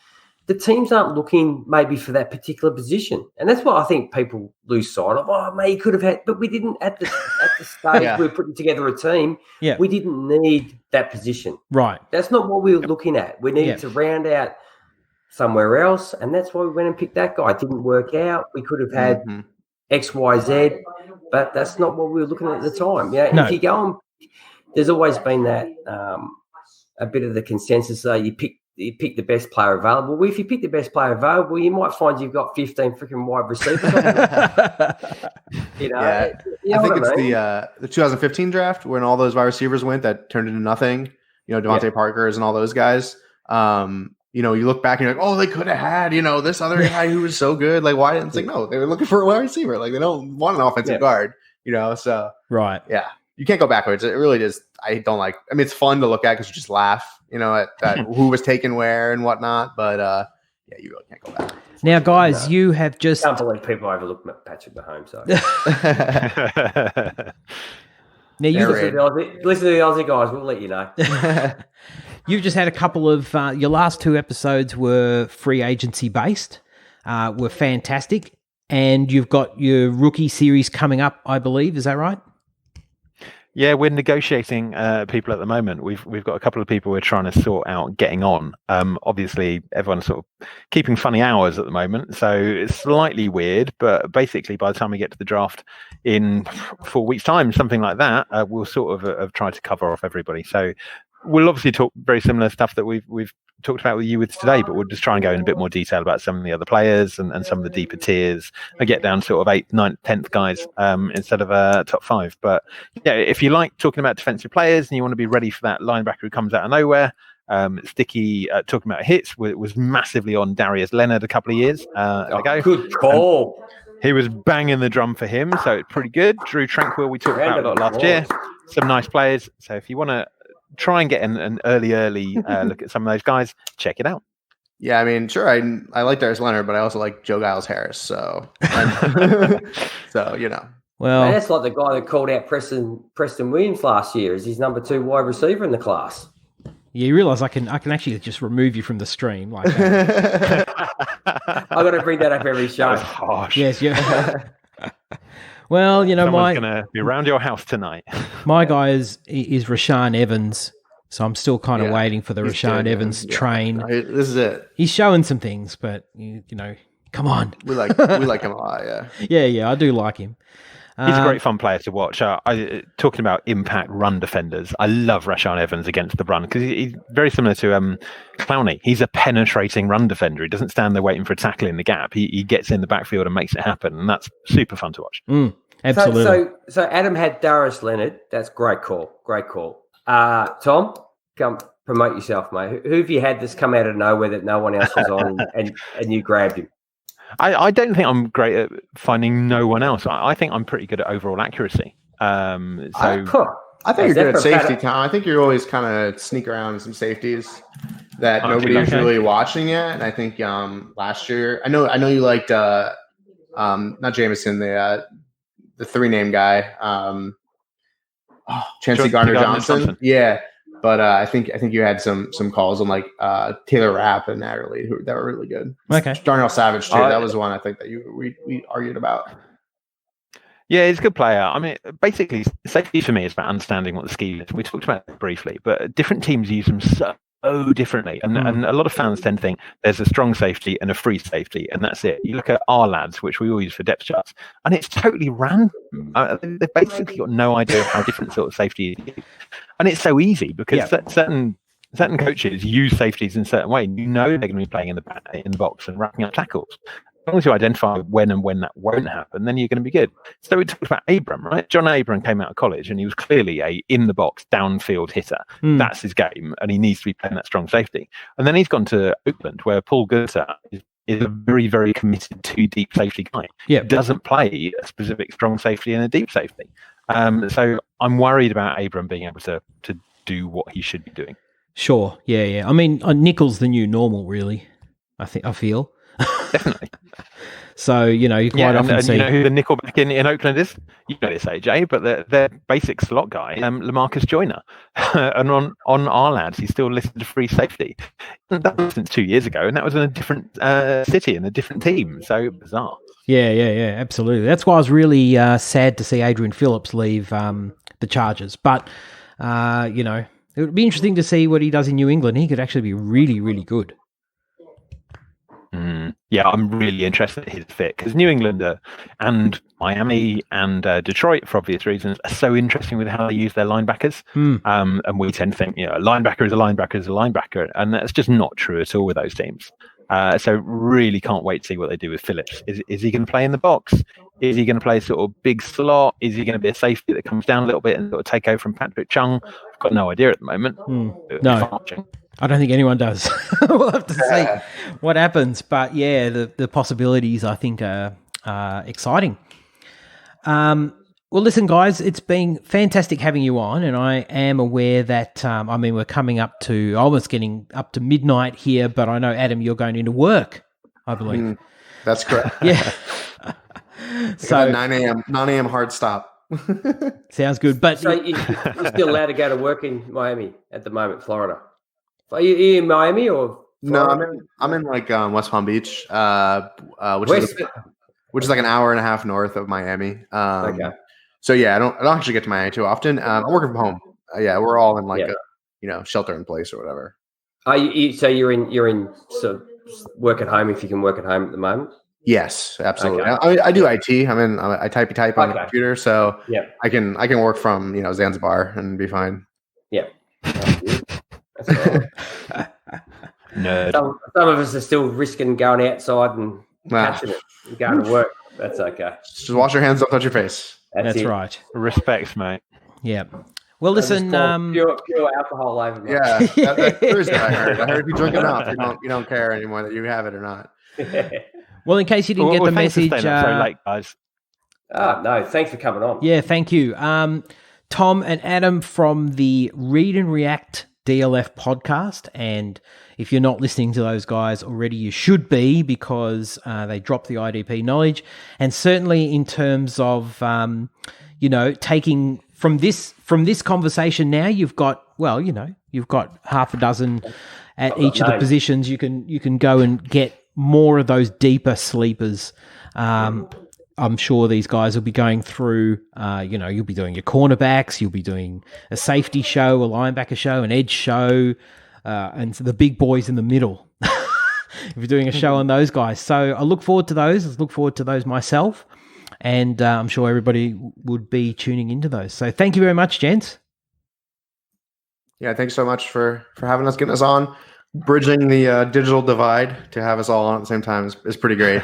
the teams aren't looking maybe for that particular position. And that's what I think people lose sight of. Oh, mate, you could have had, but we didn't at the stage we were putting together a team. Yeah. We didn't need that position. Right. That's not what we were looking at. We needed to round out somewhere else. And that's why we went and picked that guy. It didn't work out. We could have had X, Y, Z, but that's not what we were looking at the time. Yeah. If you go on, there's always been that a bit of the consensus. You pick the best player available. Well, if you pick the best player available, you might find you've got 15 freaking wide receivers. I think it's the 2015 draft when all those wide receivers went that turned into nothing. Devontae Parkers and all those guys. You look back and you're like, oh, they could have had, this other guy who was so good. Like, why didn't it's like, no, they were looking for a wide receiver. Like, they don't want an offensive guard, so. Right. Yeah. You can't go backwards. It really just, I don't like, it's fun to look at because you just laugh, at who was taken where and whatnot. But, you really can't go back. Now, guys, you have just. I can't believe people overlook Patrick Mahomes. So. Now, you listen to the Aussie guys. We'll let you know. You've just had a couple of your last two episodes were free agency based, were fantastic, and you've got your rookie series coming up, I believe. Is that right? Yeah, we're negotiating people at the moment. We've got a couple of people we're trying to sort out getting on. Obviously, everyone's sort of keeping funny hours at the moment, so it's slightly weird. But basically, by the time we get to the draft in 4 weeks' time, something like that, we'll sort of have tried to cover off everybody. So we'll obviously talk very similar stuff that we've talked about with you today, but we'll just try and go in a bit more detail about some of the other players and some of the deeper tiers and get down sort of 8th, 9th, 10th guys instead of top 5. But yeah, if you like talking about defensive players and you want to be ready for that linebacker who comes out of nowhere, Sticky talking about hits was massively on Darius Leonard a couple of years ago. Good call. He was banging the drum for him, so it's pretty good. Drew Tranquil, we talked about a lot last year. Some nice players. So if you want to try and get an early look at some of those guys, check it out. Yeah, I mean, sure, I like Darius Leonard, but I also like Joe Giles Harris. So, so Well, that's like the guy that called out Preston Williams last year as his number 2 wide receiver in the class. Yeah, you realise I can actually just remove you from the stream like that. I got to bring that up every show. That was harsh. Yes, yeah. Well, someone's going to be around your house tonight. My guy is Rashaan Evans, so I'm still kind of waiting for the Rashaan Evans train. No, this is it. He's showing some things, but come on. We like him a lot. Yeah. Yeah, I do like him. He's a great fun player to watch. Talking about impact run defenders, I love Rashaan Evans against the run because he's very similar to Clowney. He's a penetrating run defender. He doesn't stand there waiting for a tackle in the gap. He gets in the backfield and makes it happen, and that's super fun to watch. Absolutely. So Adam had Darius Leonard. That's great call. Great call. Tom, come promote yourself, mate. Who have you had that's come out of nowhere that no one else was on and you grabbed him? I don't think I'm great at finding no one else. I think I'm pretty good at overall accuracy. I think you're good at safety, Tom. I think you're always kind of sneak around some safeties that nobody's really watching yet. And I think last year, I know you liked not Jameson, the 3-name guy, Chancey Gardner-Johnson. Yeah. But I think you had some calls on like Taylor Rapp and Natalie that were really good. Okay, Darnell Savage too. That was the one I think that we argued about. Yeah, he's a good player. I mean, basically, safety for me is about understanding what the scheme is. We talked about it briefly, but different teams use them so differently, and a lot of fans tend to think there's a strong safety and a free safety, and that's it. You look at our lads, which we all use for depth charts, and it's totally random. They've basically got no idea how different sort of safety is. And it's so easy because certain coaches use safeties in a certain way. You know they're going to be playing in the box and wrapping up tackles. As long as you identify when that won't happen, then you're going to be good. So we talked about Abram, right? John Abram came out of college and he was clearly a in-the-box, downfield hitter. That's his game, and he needs to be playing that strong safety. And then he's gone to Oakland, where Paul Goethe is a very, very committed to deep safety guy. Yeah, doesn't play a specific strong safety and a deep safety. So I'm worried about Abram being able to do what he should be doing. Sure. Yeah. I mean, nickel's the new normal, really. I feel. Definitely. So, you quite often see... You know who the nickelback in Oakland is? You know this, AJ, but their basic slot guy, LaMarcus Joyner. And on our lads, he's still listed to free safety. That was since 2 years ago, and that was in a different city and a different team. So bizarre. Yeah, absolutely. That's why I was really sad to see Adrian Phillips leave the Chargers. But, it would be interesting to see what he does in New England. He could actually be really, really good. Yeah, I'm really interested in his fit because New England and Miami and Detroit, for obvious reasons, are so interesting with how they use their linebackers. And we tend to think, a linebacker is a linebacker is a linebacker, and that's just not true at all with those teams. So really can't wait to see what they do with Phillips. Is he going to play in the box? Is he going to play sort of big slot? Is he going to be a safety that comes down a little bit and sort of take over from Patrick Chung? I've got no idea at the moment. No. I don't think anyone does. We'll have to see what happens. But yeah, the possibilities I think are exciting. Well, listen, guys, it's been fantastic having you on, and I am aware that we're coming up to almost getting up to midnight here. But I know, Adam, you're going into work, I believe. That's correct. Yeah. So 9 a.m. hard stop. Sounds good. But so you're still allowed to go to work in Miami at the moment, Florida. Are you in Miami or Florida? No, I'm in like West Palm Beach, which is like an hour and a half north of Miami. Okay. So yeah, I don't actually get to Miami too often. I'm working from home. We're all in like a shelter in place or whatever. So you're in sort of work at home if you can work at home at the moment? Yes, absolutely. Okay. I do IT. I type on the computer, so I can work from Zanzibar and be fine. Yeah. Nerd. Some of us are still risking going outside and catching it and going to work. That's okay. Just wash your hands, don't touch your face. That's right. Respect, mate. Yeah. Well, listen. Pure alcohol over. Mate. Yeah, that's Thursday. I heard if you drink enough, you don't care anymore that you have it or not. Well, in case you didn't get the message, so late, guys. No, thanks for coming on. Yeah, thank you, Tom and Adam from the Read and React DLF podcast. And if you're not listening to those guys already, you should be, because they drop the IDP knowledge. And certainly in terms of taking from this conversation now, you've got half a dozen at each of the positions. You can go and get more of those deeper sleepers. I'm sure these guys will be going through, you'll be doing your cornerbacks, you'll be doing a safety show, a linebacker show, an edge show, and the big boys in the middle. If you're doing a show on those guys. So I look forward to those. I look forward to those myself. And I'm sure everybody would be tuning into those. So thank you very much, gents. Yeah, thanks so much for having us, getting us on. Bridging the digital divide to have us all on at the same time is pretty great.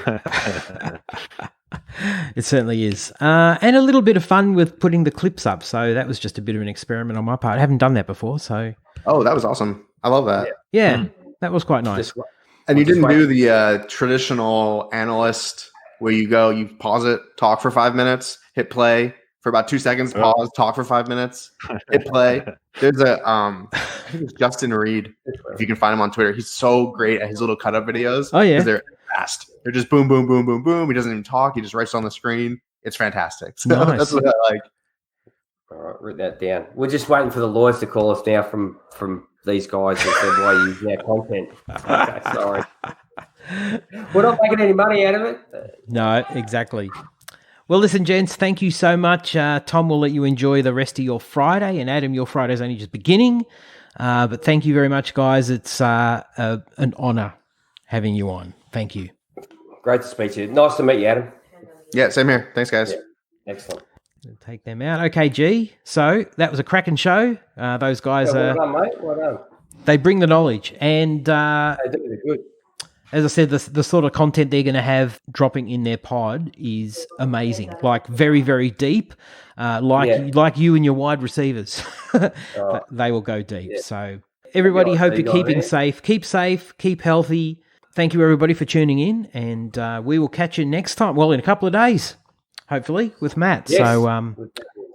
It certainly is. And a little bit of fun with putting the clips up. So that was just a bit of an experiment on my part. I haven't done that before. So. Oh, that was awesome. I love that. Yeah, that was quite nice. And you didn't do the traditional analyst where you pause it, talk for 5 minutes, hit play for about 2 seconds, pause, talk for 5 minutes, hit play. There's I think it's Justin Reed, if you can find him on Twitter. He's so great at his little cut-up videos. Oh, yeah. They're fast. They're just boom, boom, boom, boom, boom. He doesn't even talk. He just writes on the screen. It's fantastic. So nice. That's what I like. All right, write that down. We're just waiting for the lawyers to call us now from these guys that said why you use our content. Okay, sorry. We're not making any money out of it. No, exactly. Well, listen, gents, thank you so much. Tom will let you enjoy the rest of your Friday, and Adam, your Friday's only just beginning. But thank you very much, guys. It's an honour having you on. Thank you. Great to speak to you. Nice to meet you, Adam. Yeah, same here. Thanks, guys. Yeah, excellent. Take them out. Okay, G. So that was a cracking show. Those guys well done, mate. Well done. They bring the knowledge, and they do. They're good. As I said, the sort of content they're going to have dropping in their pod is amazing. Like very, very deep. Like you and your wide receivers, they will go deep. Yeah. So everybody, hope you're keeping safe. Keep safe. Keep healthy. Thank you, everybody, for tuning in, and we will catch you next time. Well, in a couple of days, hopefully, with Matt. Yes. So,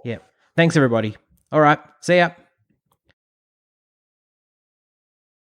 yeah. Thanks, everybody. All right. See ya.